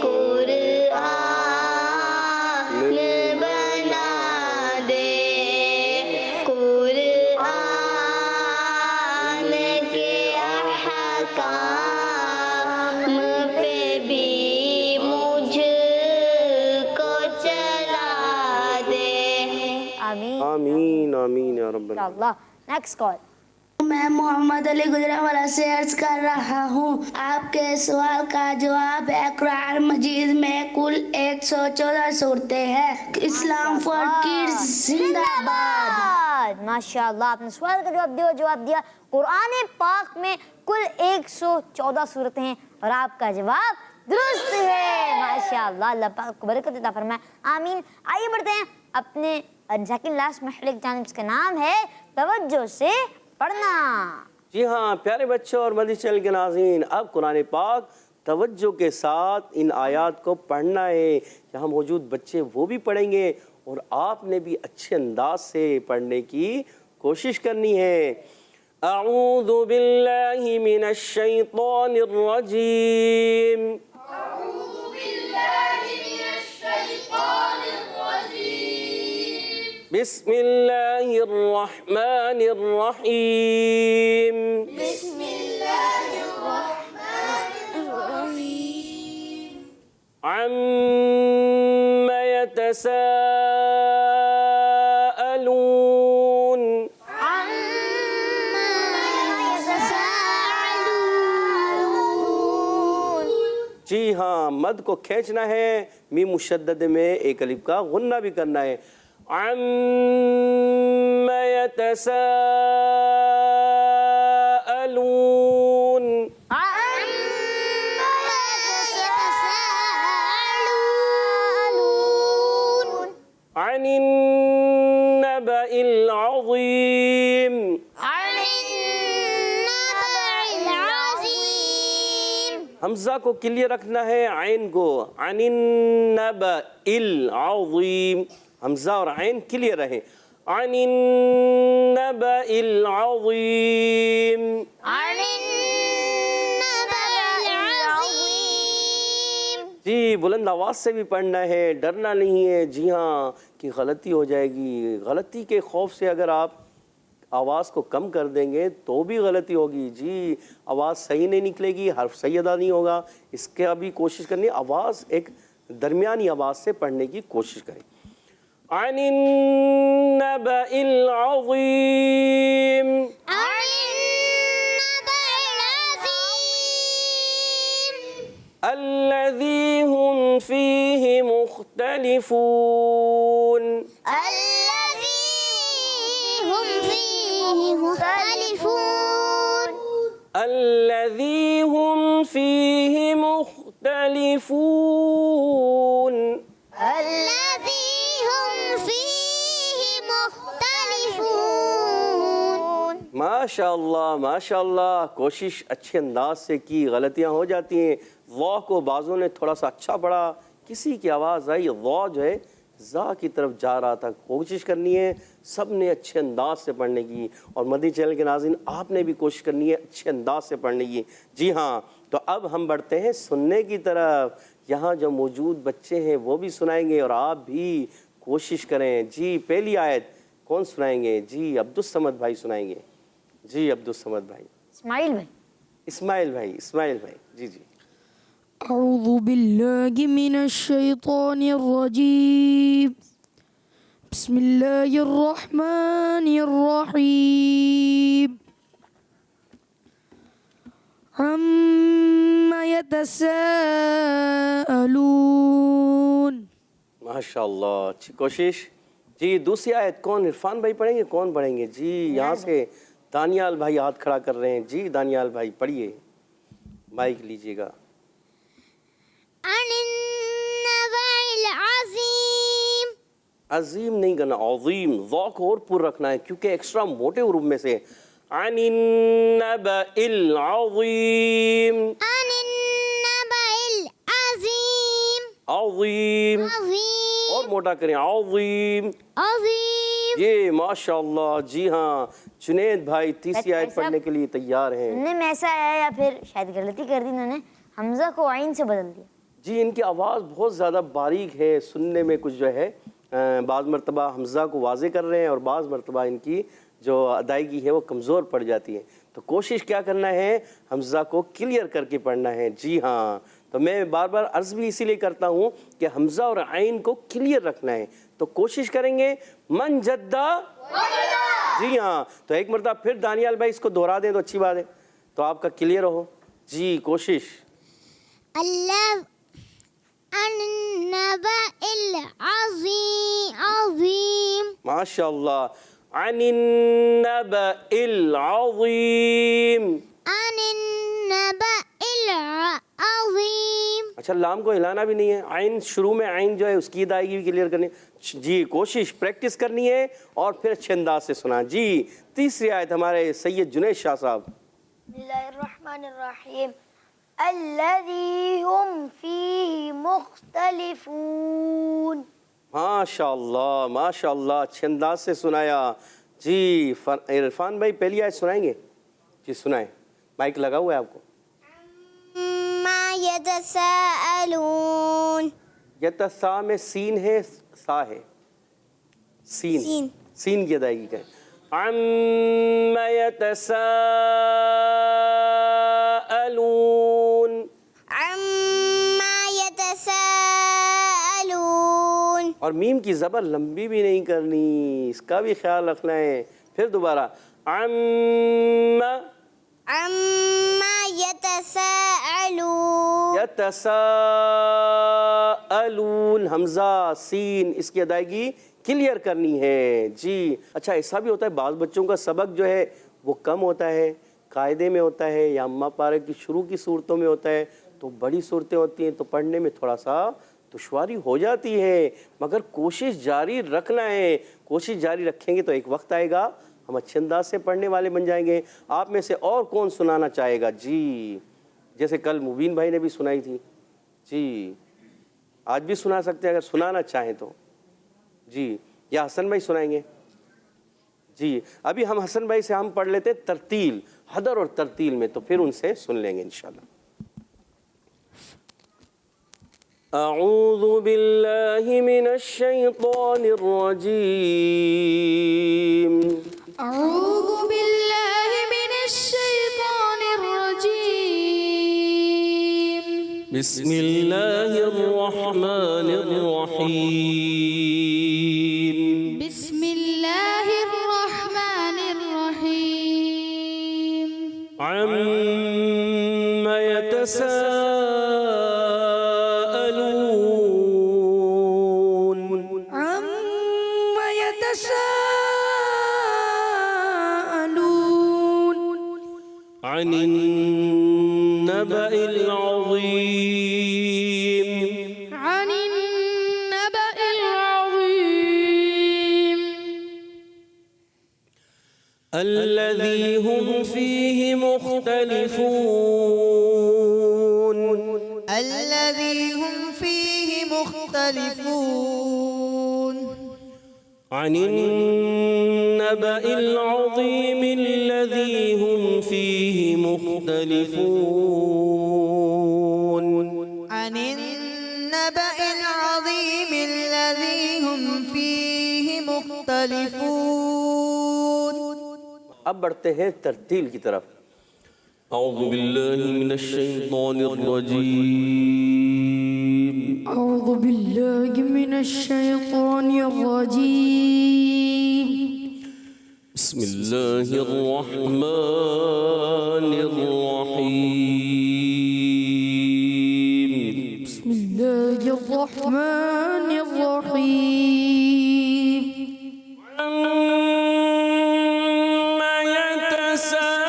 قرآن بنا دے. قرآن کے احکام پہ بھی مجھ کو چلا دے. آمین آمین آمین یا رب العالمین. انشاءاللہ. Next call. میں محمد علی گجرانوالہ سے عرض کر رہا ہوں. آپ کے سوال کا جواب ہے قرآن مجید میں کل 114 صورتیں ہیں. اسلام فار کڈز زندہ باد. ماشاءاللہ، آپ نے سوال کا جواب دیا. قرآن پاک میں کل 114 صورتیں ہیں اور آپ کا جواب درست ہے. ماشاءاللہ، اللہ پاک کو برکت عطا فرمائے. آمین. آئیے بڑھتے ہیں اپنے سیکنڈ لاسٹ مرحلے کی جانب. اس کا نام ہے توجہ سے پڑھنا. جی ہاں پیارے بچوں اور مدنی چینل کے ناظرین، اب قرآن پاک توجہ کے ساتھ ان آیات کو پڑھنا ہے. یہاں موجود بچے وہ بھی پڑھیں گے اور آپ نے بھی اچھے انداز سے پڑھنے کی کوشش کرنی ہے. اعوذ باللہ من الشیطان الرجیم. بسم اللہ الرحمن الرحیم. عم يتساءلون. جی ہاں، مد کو کھینچنا ہے، میم مشدد میں ایک الف کا غنہ بھی کرنا ہے. عم يتساءلون. عن النبأ العظيم. حمزہ کو کلیئر رکھنا ہے، عین کو. عن النبأ العظیم، حمزہ اور عین کلیئر رہے. عن النبأ العظیم. جی بلند آواز سے بھی پڑھنا ہے، ڈرنا نہیں ہے. جی ہاں کہ غلطی ہو جائے گی، غلطی کے خوف سے اگر آپ آواز کو کم کر دیں گے تو بھی غلطی ہوگی. جی آواز صحیح نہیں نکلے گی، حرف صحیح ادا نہیں ہوگا. اس کا بھی کوشش کرنی، آواز ایک درمیانی آواز سے پڑھنے کی کوشش کریں. عن النبأ العظیم. الذي هم فيه مختلفون. الذي هم فيه مختلفون الذي هم فيه مختلفون. ماشاء اللہ کوشش اچھے انداز سے کی، غلطیاں ہو جاتی ہیں. وا کو بعضوں نے تھوڑا سا اچھا پڑھا، کسی کی آواز آئی وا جو ہے زا کی طرف جا رہا تھا. کوشش کرنی ہے سب نے اچھے انداز سے پڑھنے کی، اور مدنی چینل کے ناظرین آپ نے بھی کوشش کرنی ہے اچھے انداز سے پڑھنے کی. جی ہاں، تو اب ہم بڑھتے ہیں سننے کی طرف. یہاں جو موجود بچے ہیں وہ بھی سنائیں گے اور آپ بھی کوشش کریں. جی پہلی آیت کون سنائیں گے؟ جی عبدالصمد بھائی سنائیں گے. جی عبدالصمد بھائی. اسماعیل بھائی. اسماعیل بھائی. جی جی. أعوذ بالله من الشيطان الرجيم بسم الله الرحمن الرحيم عما يتساءلون. ماشاء اللہ اچھی کوشش. جی دوسری آیت کون؟ عرفان بھائی پڑھیں گے؟ کون پڑھیں گے؟ جی یہاں سے دانیال بھائی ہاتھ کھڑا کر رہے ہیں. جی دانیال بھائی پڑھیے، مائک لیجیے گا. عن النبأ العظيم. عظیم نہیں کرنا، عظیم. ذوق اور پر رکھنا ہے کیونکہ ایکسٹرا موٹے حروف میں سے. عن النبأ العظیم. عن النبأ العظيم. عظیم. عظيم. اور موٹا کریں، عظیم. عظيم. یہ ماشاء اللہ. جی ہاں جنید بھائی تیسری آیت پڑھنے کے لیے تیار ہیں. سننے میں ایسا آیا یا پھر شاید غلطی کر دی انہوں نے، حمزہ کو عین سے بدل دیا. جی ان کی آواز بہت زیادہ باریک ہے، سننے میں کچھ جو ہے بعض مرتبہ حمزہ کو واضح کر رہے ہیں اور بعض مرتبہ ان کی جو ادائیگی ہے وہ کمزور پڑ جاتی ہے. تو کوشش کیا کرنا ہے؟ حمزہ کو کلیئر کر کے پڑھنا ہے. جی ہاں، تو میں بار بار عرض بھی اسی لیے کرتا ہوں کہ حمزہ اور عین کو کلیئر رکھنا ہے. تو کوشش کریں گے من جدہ. جی ہاں، تو ایک مرتبہ پھر دانیال بھائی اس کو دہرا دیں تو اچھی بات ہے، تو آپ کا کلیئر ہو. جی کوشش. اللہ عن النبأ العظيم. ماشاء اللہ. عن النبأ العظیم. عن النبأ العظيم. اچھا لام کو ہلانا بھی نہیں ہے. عین شروع میں عین جو ہے اس کی ادائیگی بھی کلیئر کرنی ہے. جی کوشش پریکٹس کرنی ہے اور پھر اچھے انداز سے سنا. جی تیسری آیت ہمارے سید جنید شاہ صاحب. بسم اللہ الرحمن الرحیم الذی هم فیہ مختلفون. ماشاء اللہ اچھے انداز سے سنایا. جی عرفان بھائی پہلی آیت سنائیں گے؟ جی سنائیں، مائک لگا ہوا ہے آپ کو. ما يتساءلون. یتسا میں سین ہے سا ہے، سین کی ادائیگی کریں. عما يتساءلون. عما يتساءلون. اور میم کی زبر لمبی بھی نہیں کرنی، اس کا بھی خیال رکھنا ہے. پھر دوبارہ عما يتساءلون. یتساءلون حمزہ سین اس کی ادائیگی کلیئر کرنی ہے. جی اچھا ایسا بھی ہوتا ہے بعض بچوں کا سبق جو ہے وہ کم ہوتا ہے، قاعدے میں ہوتا ہے یا اما پارے کی شروع کی صورتوں میں ہوتا ہے، تو بڑی صورتیں ہوتی ہیں تو پڑھنے میں تھوڑا سا دشواری ہو جاتی ہے. مگر کوشش جاری رکھنا ہے. کوشش جاری رکھیں گے تو ایک وقت آئے گا ہم اچھے انداز سے پڑھنے والے بن جائیں گے. آپ میں سے اور کون سنانا چاہے گا؟ جی جیسے کل مبین بھائی نے بھی سنائی تھی. جی آج بھی سنا سکتے ہیں اگر سنانا چاہیں تو. جی یا حسن بھائی سنائیں گے؟ جی ابھی ہم حسن بھائی سے ہم پڑھ لیتے ترتیل، حدر اور ترتیل میں، تو پھر ان سے سن لیں گے انشاءاللہ. اعوذ باللہ من الشیطان الرجیم. أعوذ بالله من الشيطان الرجيم. بسم اللہ الرحمن الرحیم. بسم الله الرحمن الرحيم. عما يتساءلون. عما يتساءلون. عن النبأ العظيم عن النبأ العظيم الذي هم فيه مختلفون الذي هم فيه مختلفون عن النبأ العظيم الذي هم فيه مختلفون عن النبأ العظيم الذي هم فيه مختلفون. اب بڑھتے ہیں ترتیل کی طرف. اعوذ باللہ من الشیطان الرجیم. أعوذ بالله من الشيطان الرجيم. بسم اللہ الرحمن الرحیم. بسم الله الرحمن الرحيم. عما يتساءلون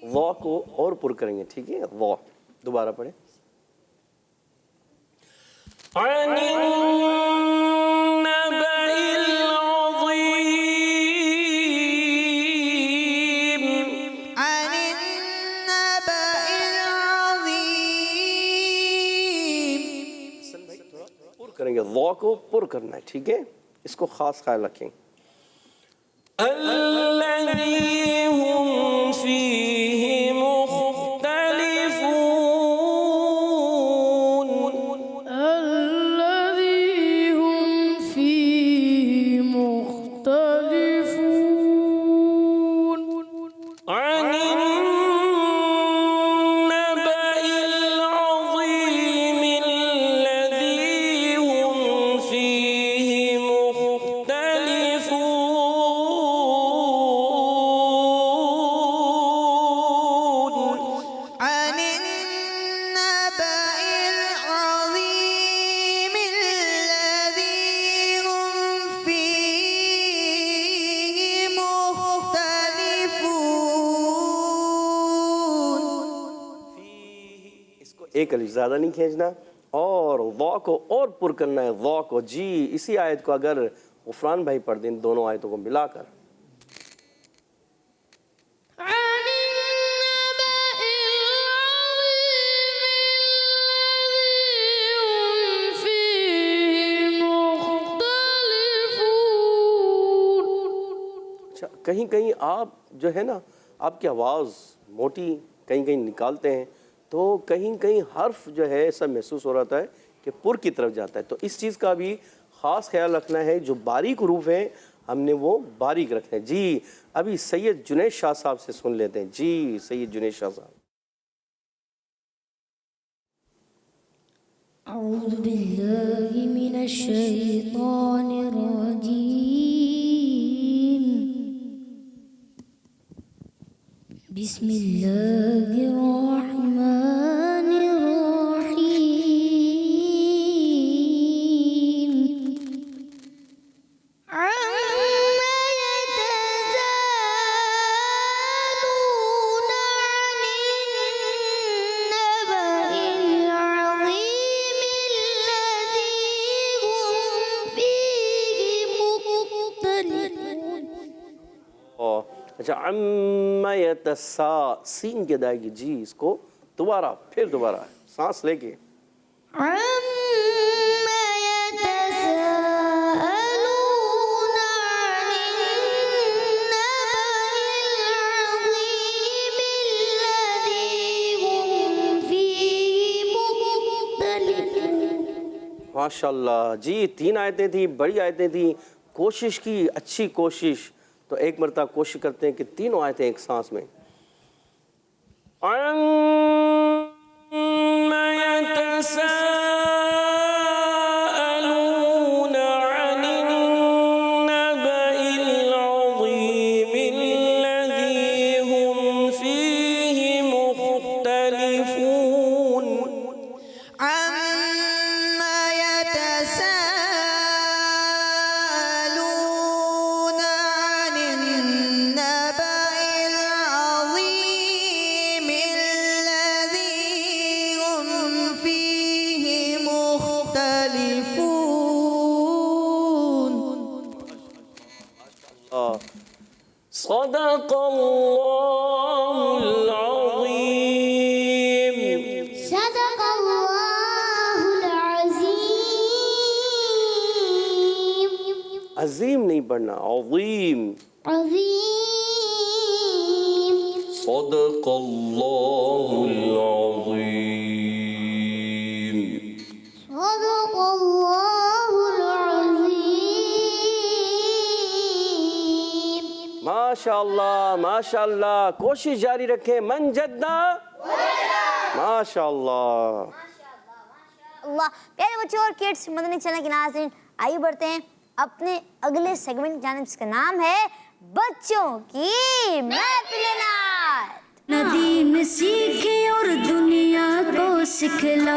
عما کو اور پر کریں گے. ٹھیک ہے, وا دوبارہ پڑھیں. عن النبأ العظيم عن النبأ العظيم. پر کریں گے, وا کو پر کرنا ہے. ٹھیک ہے, اس کو خاص خیال رکھیں. الذي هم فيه مختلفون الذي هم فيه مختلفون عن النبأ العظيم الذي هم فيه مختلفون عن النبأ العظيم الذي هم فيه مختلفون. اس کو ایک الف زیادہ نہیں کھینچنا اور ضا کو اور پر کرنا ہے. ضا کو جی اسی آیت کو اگر غفران بھائی پڑھ دیں دونوں آیتوں کو ملا کر. عن النبأ العظيم الذي هم فيه مختلفون. اچھا, کہیں کہیں آپ جو ہے نا آپ کی آواز موٹی کہیں کہیں نکالتے ہیں تو کہیں کہیں حرف جو ہے ایسا محسوس ہو رہا ہے کہ پر کی طرف جاتا ہے. تو اس چیز کا بھی خاص خیال رکھنا ہے. جو باریک حروف ہیں ہم نے وہ باریک رکھنے ہیں. جی ابھی سید جنید شاہ صاحب سے سن لیتے ہیں. جی سید جنید شاہ صاحب. أعوذ بالله من الشيطان الرجيم. بسم الله الرحمن الرحيم. عما يتساءلون عن النبأ العظيم الذي هم فيه مختلفون. اچھا, عَمَّ سین کی ادائیگی جی اس کو دوبارہ پھر دوبارہ سانس لے کے عَمَّا يَتَسَاءَلُونَ عَنِ النَّبَإِ الْعَظِيمِ الَّذِي هُمْ فِيهِ مُخْتَلِفُونَ ماشاءاللہ جی 3 آیتیں تھیں بڑی آیتیں تھیں کوشش کی اچھی کوشش تو ایک مرتبہ کوشش کرتے ہیں کہ تینوں آیتیں ایک سانس میں عَمَّا يَتَسَاءَلُونَ عَنِ النَّبَإِ الْعَظِيمِ الَّذِي هُمْ فِيهِ مُخْتَلِفُونَ عما يتساءلون عن النبأ العظيم الذي هم فيه مختلفون صدق اللہ العظیم صدق اللہ العظیم عظیم نہیں پڑھنا عظیم عظیم صدق اللہ العظیم صدق اللہ العظیم ماشاءاللہ ماشاءاللہ کوشش جاری رکھیں من جدہ ماشاءاللہ اللہ پیارے بچوں اور کڈس مدنی چینل کے ناظرین آئیے بڑھتے ہیں اپنے اگلے سیگمنٹ کی جانب جس کا نام ہے بچوں کی محفل نعت ندیم سیکھے اور دنیا کو سکھلائے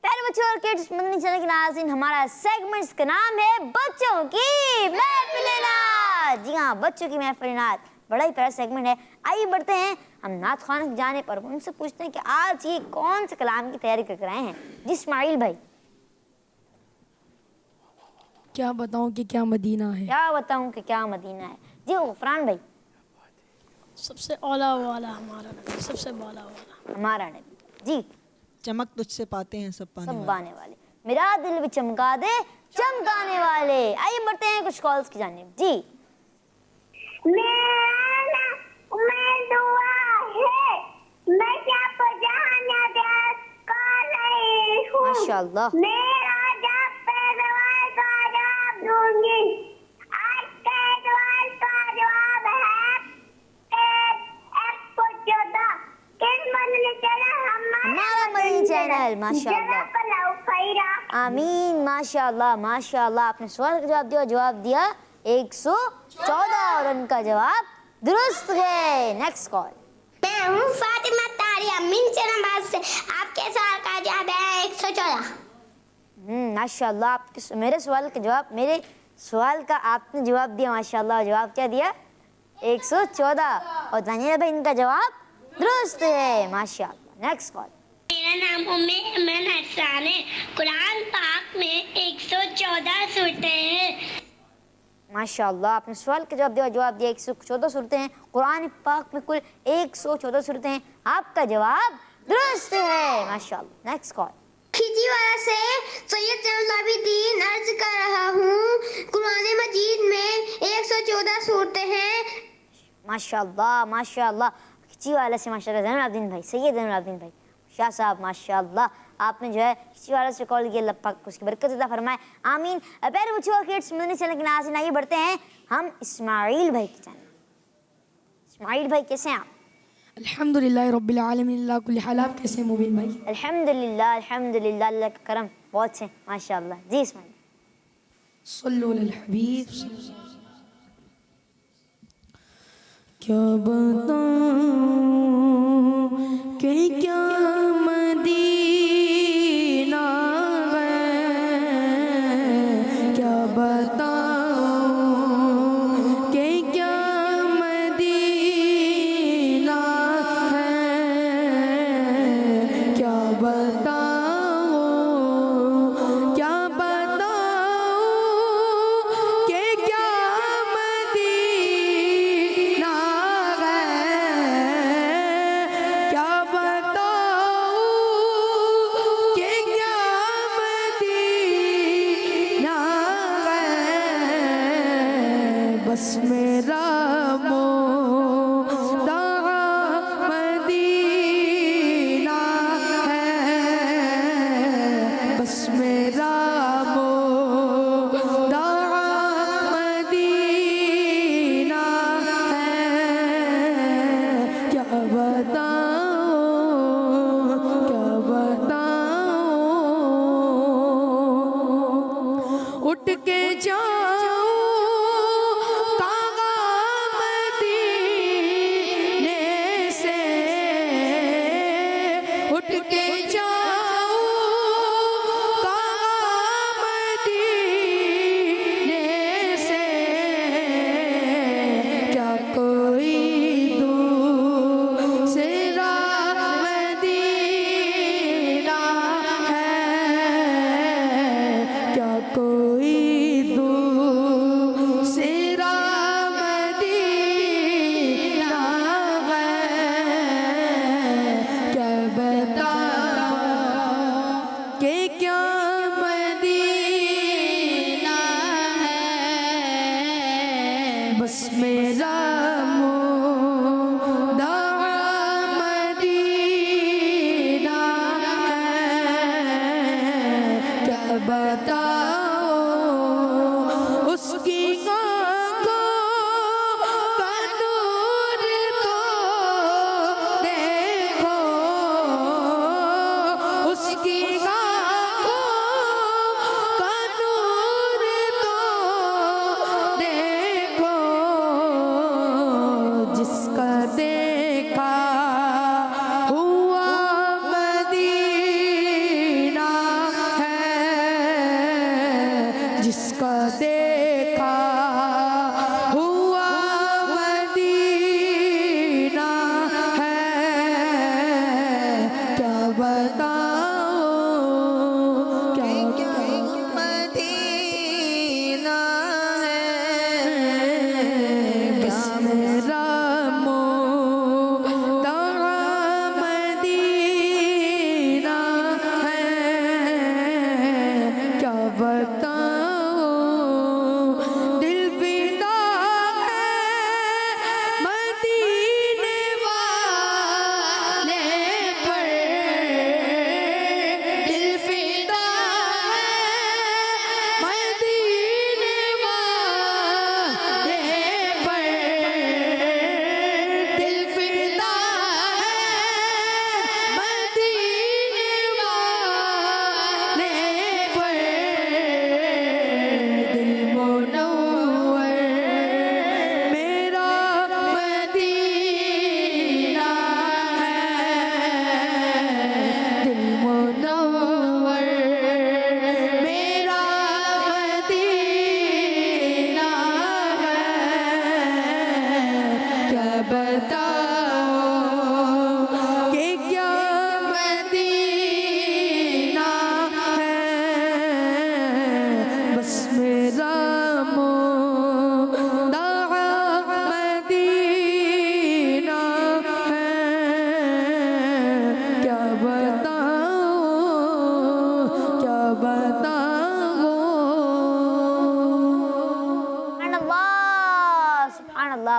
پیارے بچوں اور کڈس مدنی چینل کے ناظرین ہمارا سیگمنٹ اس کا نام ہے بچوں کی محفل نعت جی ہاں بچوں کی محفل نعت بڑا ہی پیارا سیگمنٹ ہے آئیے بڑھتے ہیں ہم نعت خوانوں کی جانب پر ان سے پوچھتے ہیں کہ آج یہ کون سے کلام کی تیاری کر آئے ہیں جی اسماعیل بھائی کیا بتاؤں کہ کیا مدینہ ہے کیا بتاؤں کہ کیا مدینہ ہے جی غفران بھائی سب سے اولا والا ہمارا نبی سب سے بالا والا ہمارا نبی جی چمک تجھ سے پاتے ہیں سب پانے سب والے بانے والے میرا دل بھی چمکا دے چمکانے والے آئیے بڑھتے ہیں کچھ کالز کی جانب جی میں دعا ہے میں سب جہان دیکھ کر رہی ہوں ماشاءاللہ میرا جب پیدوار کا جواب دوں گی آج پیدوار کا جواب ہے ایک کو 14 کس مدنی چینل ہمارا مدنی چینل ماشاءاللہ جزاک اللہ خیرہ آمین ماشاءاللہ ماشاءاللہ آپ نے سوال کا جواب دیا 114 اور ان کا جواب درست ہے نیکسٹ کال میں ہوں فاطمہ طاہرہ منچن آباد سے آپ کے سوال کا جواب ہے 114 ماشاءاللہ آپ کے میرے سوال کا آپ نے جواب دیا ماشاءاللہ جواب کیا دیا 114 اور دانیہ بھائی ان کا جواب درست ہے ماشاءاللہ نیکسٹ کال میرا نام احمد حسان ہے قرآن پاک میں 114 صورتیں ہیں ماشاءاللہ آپ نے سوال کا جواب دیا 114 صورتیں ہیں قرآن پاک میں کل 114 صورتیں ہیں آپ کا جواب درست ہے ماشاءاللہ نیکسٹ کال کھیتی والا سے سید زین العابدین عرض کر رہا ہوں قرآن مجید میں 114 صورتیں ہیں ماشاءاللہ ماشاءاللہ کھچی والا سے ماشاءاللہ زین العابدین بھائی سید زین العابدین بھائی شاہ صاحب ماشاءاللہ آپ نے جو ہے کھچی والا سے کال کیا اللہ پاک اس کی برکت عطا فرمائے آمین پیارے بچوں اور کڈس مدنی چینل کے ناظرین آئیے بڑھتے ہیں ہم اسماعیل بھائی کی جانب اسماعیل بھائی کیسے ہیں آپ الحمدللہ رب العالمین اللہ کل حال آپ کیسے ہیں مبین بھائی الحمدللہ اللہ کا کرم بہت سے ماشاءاللہ جی اسماعیل صلو علی الحبیب کیا بتاؤں کہ کیا مدینہ ہے کیا بتاؤں کہ کیا مدینہ ہے کیا بتاؤں کہ کیا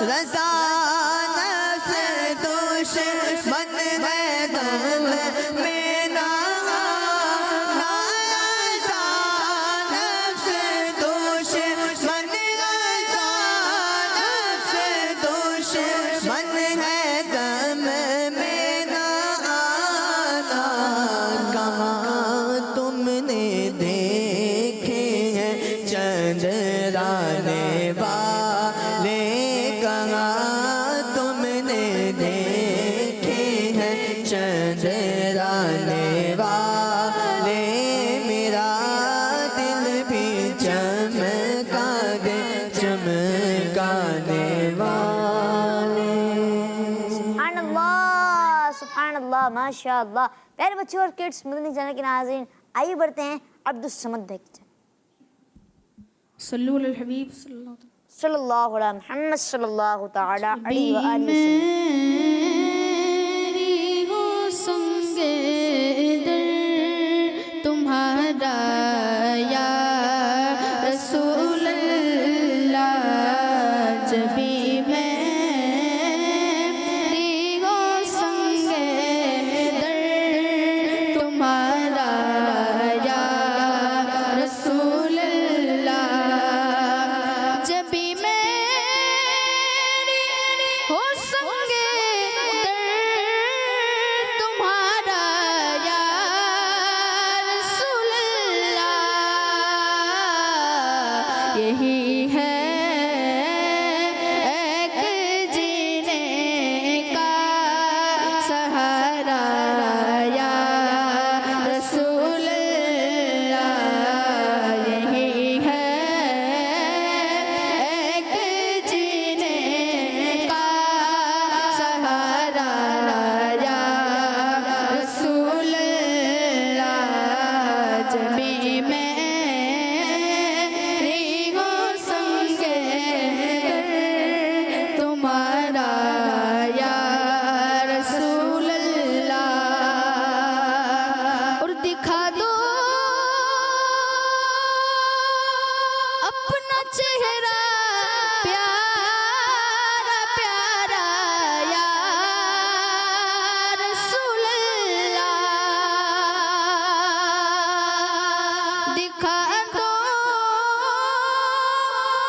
رضا نفس دشمن ہے دم میں نہ آنا رضا نفس دشمن رضا نفس دشمن ہے دم میں نہ آنا کہاں تم نے دیکھے ہیں چندرانے والے کہاں تم نے دیکھے ہیں چندرانے والے میرا دل بھی چمکا دے چمکانے والے سبحان اللہ ماشاء اللہ. پیارے بچوں اور کڈس مدنی چینل کے ناظرین، آئیے بڑھتے ہیں عبدالصمد بھائی کی جانب. صلو علی الحبیب صلی اللہ علیہ وسلم. صلی اللہ علیہ محمد صلی اللہ تعالی علیہ وآلہ وسلم. میری ہو سنگے در تمہارا یا رسول اللہ، جبھی میری ہو سنگے در تمہارا یا رسول اللہ، جبھی میری ہو سنگے در تمہارا یا رسول اللہ، یہی ہے ایک جینے کا سہارا یا رسول اللہ، یہی ہے ایک جینے کا سہارا یا رسول اللہ، جبھی میری ہو سنگے تمہارا یا رسول اللہ، اور دکھا دو اپنا چہرہ پیارا پیارا یا رسول اللہ، دکھا دو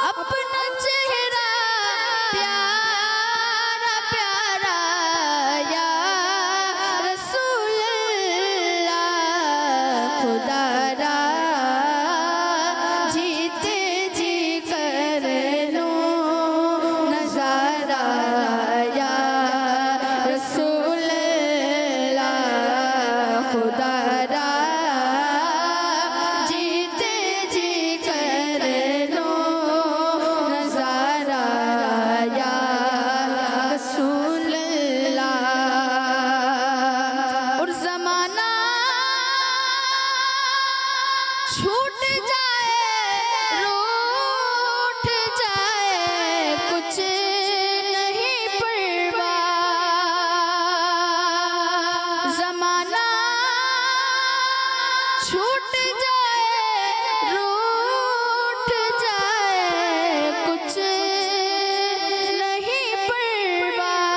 اپنا چہرہ پیارا پیارا یا رسول اللہ، خدا را جیتے جی کر لوں نظارہ یا رسول اللہ، خدا را جیتے جی کر لوں نظارہ یا رسول اللہ، اور زمانہ چھوٹ جائے روٹھ جائے کچھ نہیں پرواہ، زمانہ چھوٹ جائے روٹھ جائے کچھ نہیں پرواہ،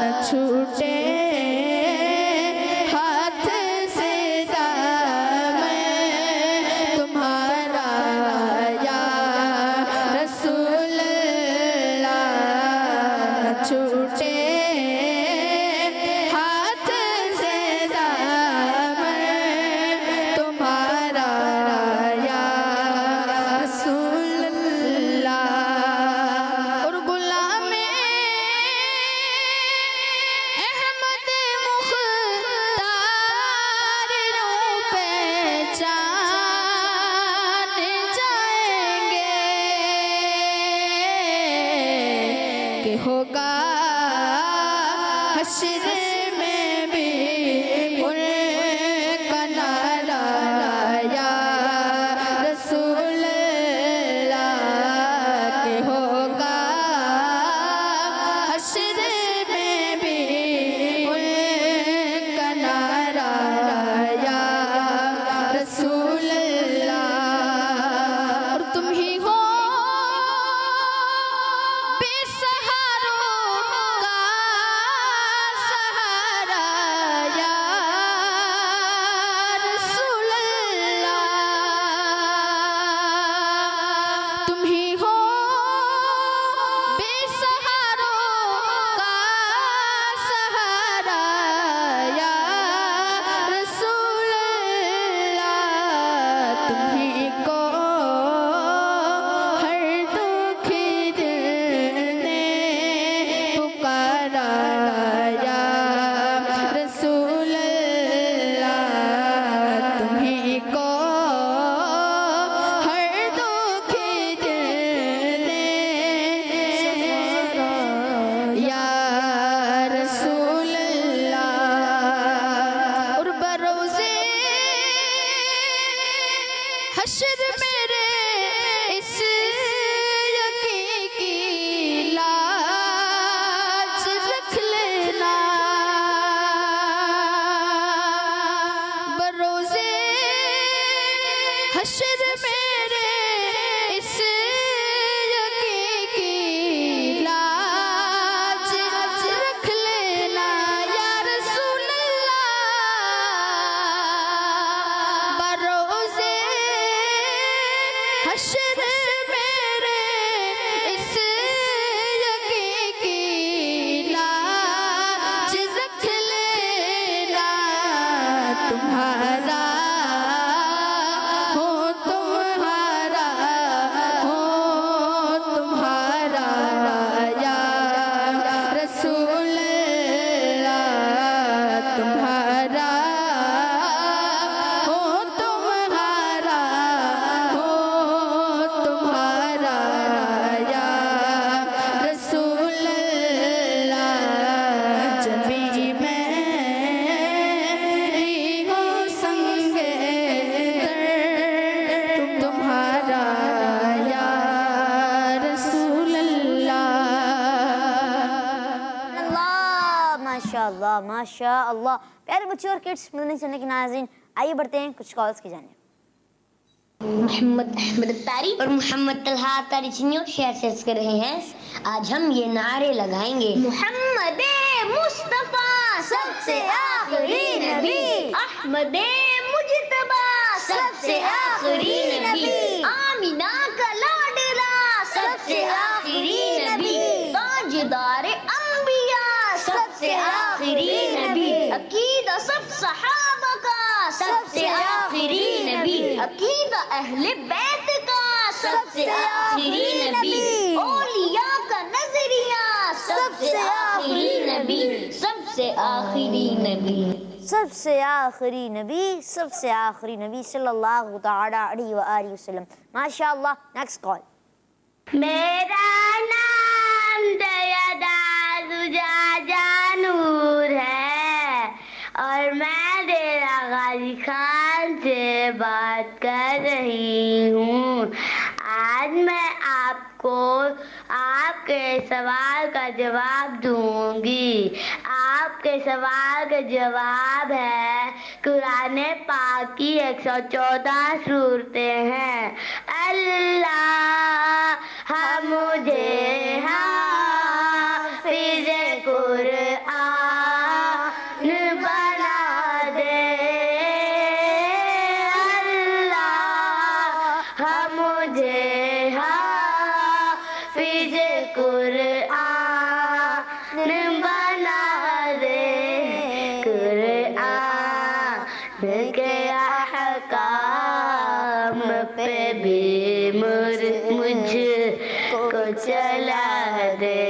نہ چھوٹے ہاتھ سے دامن تمہارا یا رسول اللہ، نہ چھوٹے ہاتھ سے دامن تمہارا یا رسول اللہ، اور غلام احمد مختار رو پہچان جائیں گے کہ ہوگا حشر میں بھی ان کا نعرہ یا رسول اللہ، کہ ہوگا حشر میں بھی ان کا نعرہ یا رسول اللہ، اور تم ہی ہو اللہ ماشاء اللہ. پیارے بچوں اور کڈس مدنی چینل کے ناظرین آئیے بڑھتے ہیں کچھ کالز کی جانب. محمد احمد اختاری اور محمد طلحہ اختاری چنیو شہر سے عرض کر رہے ہیں آج ہم یہ نعرے لگائیں گے. محمد مصطفیٰ سب سے آخری نبی، احمد مجتبیٰ سب سے آخری نبی، آمینہ کا لاڈلا سب سے آخری نبی، تاجدار انبیاء سب سے آخری نبی، عقیدہ سب صحابہ کا سب سے آخری نبی، عقیدہ اہل بیت کا سب سے آخری نبی، اولیاء کا نظریہ سب سے آخری نبی، سب سے آخری نبی، سب سے آخری نبی، سب سے آخری نبی صلی اللہ تعالی علیہ وآلہ وسلم. ماشاء اللہ. Next call. میرا نام سید زجاجہ نور ہے اور میں ڈیرہ غازی خان سے بات کر رہی ہوں. آج میں آپ کو آپ کے سوال کا جواب دوں گی. آپ کے سوال کا جواب ہے قرآن پاک کی 114 صورتیں ہیں. اللہ مجھے حافظ قرآن بنا دے. اللہ مجھے حافظ قرآن بنا دے. قرآن کے احکام پہ بھی مجھ کو چلا دے.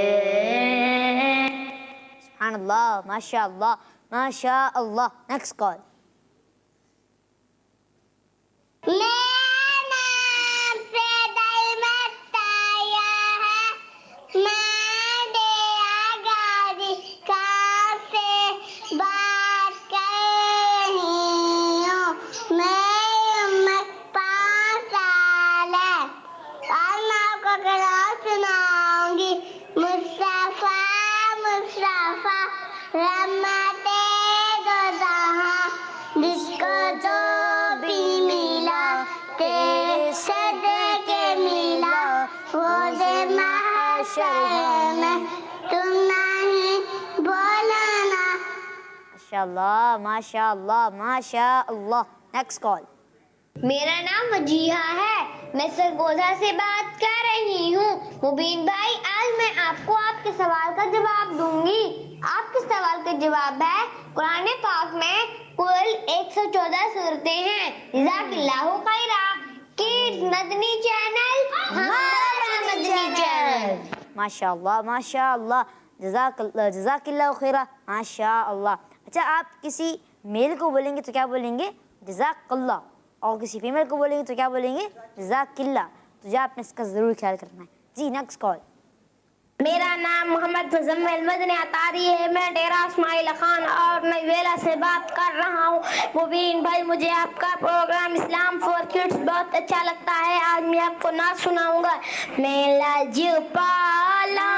سبحان اللہ ماشاء اللہ ماشاء اللہ. Next call. میرا نام سید مطیع ہے. میں ڈیرہ غازی خان سے بات کر رہی ہوں. میری عمر 5 سال ہے. آج میں آپ کو قرآن سناؤں گی. مصطفیٰ مصطفیٰ رحمت دو جہاں، جس کو جو بھی ملا تیرے صدقے ملا، وہ دے محشر میں تم نہیں بولنا. ماشاء اللہ ماشاء اللہ ماشاء اللہ. Next call. میرا نام وجیہہ ہے. میں سرگودا سے بات کر رہی ہوں. مبین بھائی آج میں آپ کو آپ کے سوال کا جواب دوں گی. آپ کے سوال کا جواب ہے قرآن پاک میں کل 114 صورتیں ہیں. جزاک اللہ خیرہ. کڈز مدنی چینل ہمارا مدنی چینل. ماشاء اللہ ماشاء اللہ. جزاک اللہ خیرہ. ماشاء اللہ. اچھا آپ کسی میل کو بولیں گے تو کیا بولیں گے؟ جزاک اللہ. اور کسی فیمیل کو بولیں گے تو کیا بولیں گے؟ جزاک اللہ. تو جو آپ نے اس کا ضرور خیال کرنا ہے. جی نیکسٹ کال. میرا نام محمد مزمل مدنی اطاری ہے. میں ڈیرہ اسماعیل خان اور نیویلا سے بات کر رہا ہوں. مبین بھائی مجھے آپ کا پروگرام اسلام فور کڈس بہت اچھا لگتا ہے. آج میں آپ کو نعت سناؤں گا. میں لج پالا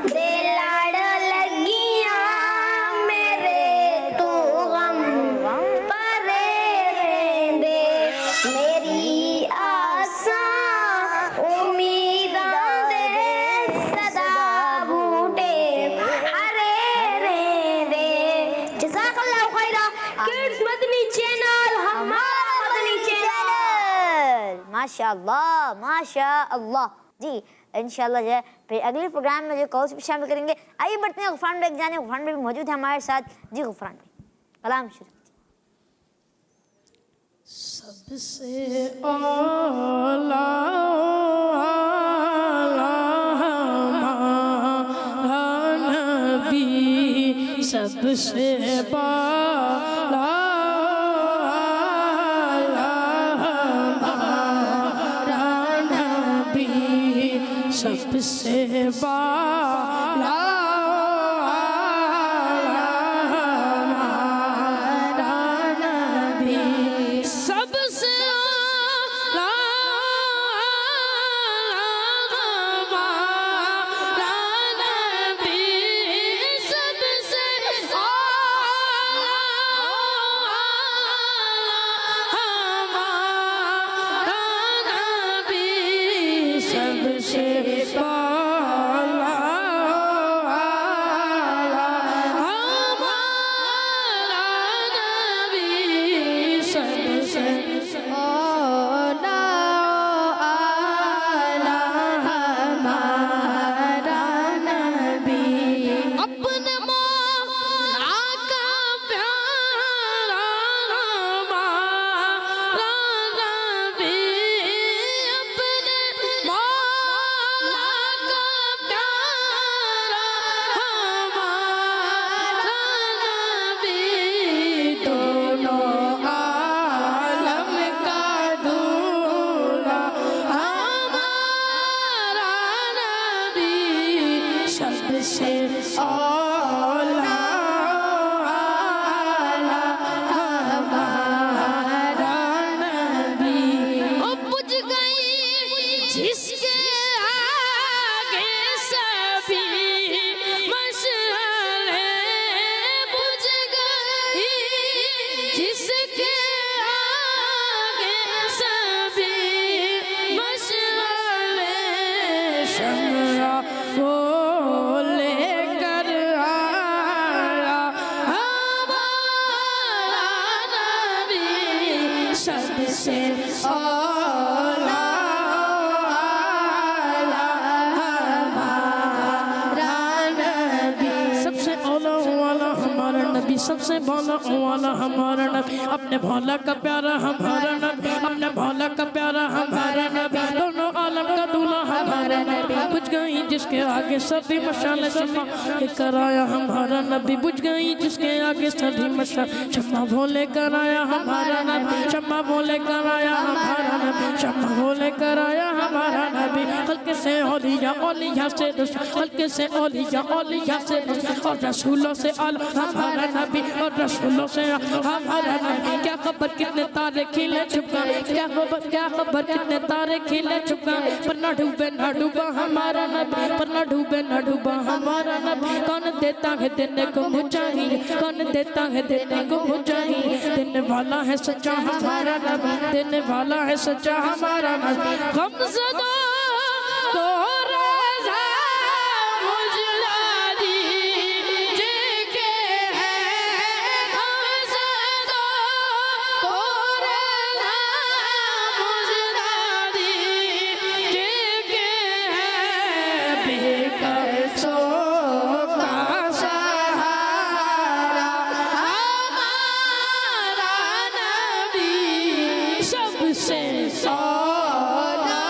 دے لاڑ لگیاں میرے تو غم پرے رہندے. میری آساں امیداں دے صدا بوٹے ہرے رہندے. جزاک اللہ خیرہ. کڈز مدنی چینل ہمارا مدنی چینل. ماشاء اللہ ماشاء اللہ. جی انشاءاللہ جو ہے پھر اگلے پروگرام میں جو کالس بھی شامل کریں گے. آئیے بڑھتے ہیں غفران بھائی کی جانب. غفران بھائی بھی موجود ہیں ہمارے ساتھ. جی غفران بھائی کلام شروع. سب سے اعلیٰ ہمارا نبی، سب سے بالا ہمارا نبی، سب سے بالا سب سے سے اولا ہمارا نبی بجھ گئی جس کے آگے سبھی مشعلیں بجھ گئی جس کے آگے سبھی مشعلیں شمع وہ لے کر آیا ہمارا نبی سب سے اولا ہمارا نبی سب سے اولا والا ہمارا نبی سب سے بولا والا ہمارا نبی اپنے بھولا کا پیارا ہمارا نبی اپنے بھولا کا پیارا ہمارا نبی دونوں عالم کا دولہ ہمارا نبی بجھ گئی جس کے آگے سبھی مشعلیں شمع لے کر آیا ہمارا نبی بجھ گئی جس کے آگے سبھی مشعلیں شمع وہ لے کر آیا ہمارا نبی شمع وہ لے کر آیا ہمارا نبی شمع وہ لے کر آیا ہمارا نبی خلق سے اولیاء اولیاء سے رسول خلق سے اولیاء اولیاء سے رسول اور رسولوں سے اعلیٰ ہمارا نبی اور رسولوں سے ہمارا نبی کیا خبر کتنے تارے کھلے چھپا کیا خبر کتنے تارے کھلے چھپا پر نہ ڈوبے ہمارا نبی پر نہ ڈوبے ہمارا نبی کون دیتا ہے دینے کو مجھے کون دیتا ہے دینے کو مجھے دینے والا ہے سچا ہمارا نبی دینے والا ہے سچا ہمارا نبی غم زدہ کو رضا مجھلا دیجے کہ ہے غم زدہ کو رضا مجھلا دیجے کہ ہے بے قصوں کا سہارا ہمارا نبی سب سے اولا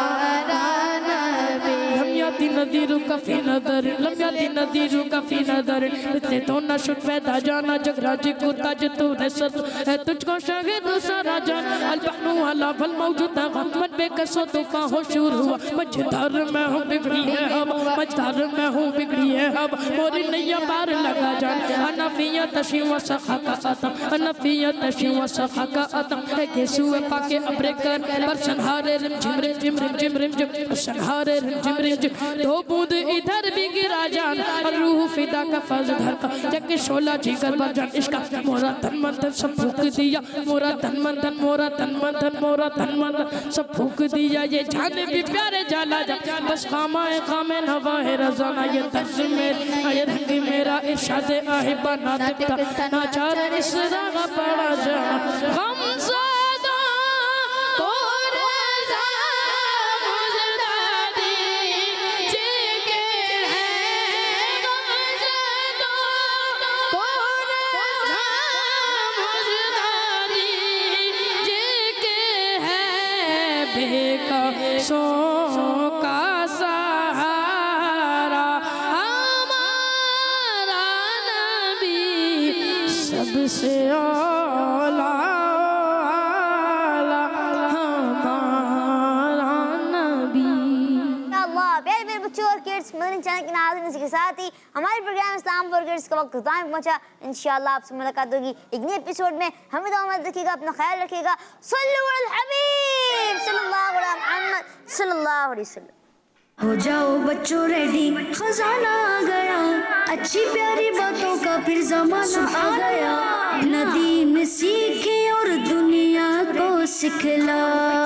ہمارا نبی لم یاتی نذیر کا فی نظر لم یاتی نذیر کا فی نظر اتنے تو نہ شد پیدا جانا جگراج کو تاج تو رسد ہے تجھ کو شاہد سارا جان البحر والا فالموجود غمت بے کسو طوفان ہو شور ہوا مجھدار میں ہوں بگڑی ہے اب مجھدار میں ہوں بگڑی ہے اب موری نیا پار لگا جان انفیہ تشی و سخا کا اتم انفیہ تشی و سخا کا اتم ہے گیسو پاکے ابرے کر برسنہارے رم جم رم جم رم جم رم جم برسنہارے رم جم رم جم دو بود ادھر بھی گرا جان اور روح فدا کا فض دھر کا جگ شولا جگر بر جان عشقہ مورا تن مندن سب پھوک دیا مورا تن مندن مورا تن مندن مورا تن مندن سب پھوک دیا یہ جانے بھی پیارے جالا جا بس خامائے خامے نواہ رضانہ یہ طرز میرا یہ رنگ میرا ارشاد آہبہ ناطقتا ناچار اس راغ پڑا جانا غم زادہ کو رضا مجھلا دیجے کہ ہے غم زادہ کو رضا مجھلا دیجے کہ ہے بے قصوں کا سہارا ہمارا نبی سب سے اولا ہمارا نبی اللہ پیارے پیارے بچوں اور کڈس مدنی چینل کے ناظرین اسی کے ساتھ ہی ہمارے پروگرام اسلام فور کڈس کا وقت اختتام پہنچا انشاءاللہ آپ سے ملاقات ہوگی ایک نئے ایپیسوڈ میں ہمیں دعا رکھیے گا اپنا خیال رکھیے گا صلو علی الحبیب صلی اللہ علیہ محمد صلی اللہ علیہ وسلم ہو جاؤ بچوں ریڈی خزانہ آ گیا اچھی پیاری باتوں کا پھر زمانہ آ گیا ندیم سیکھے اور دنیا کو سکھلا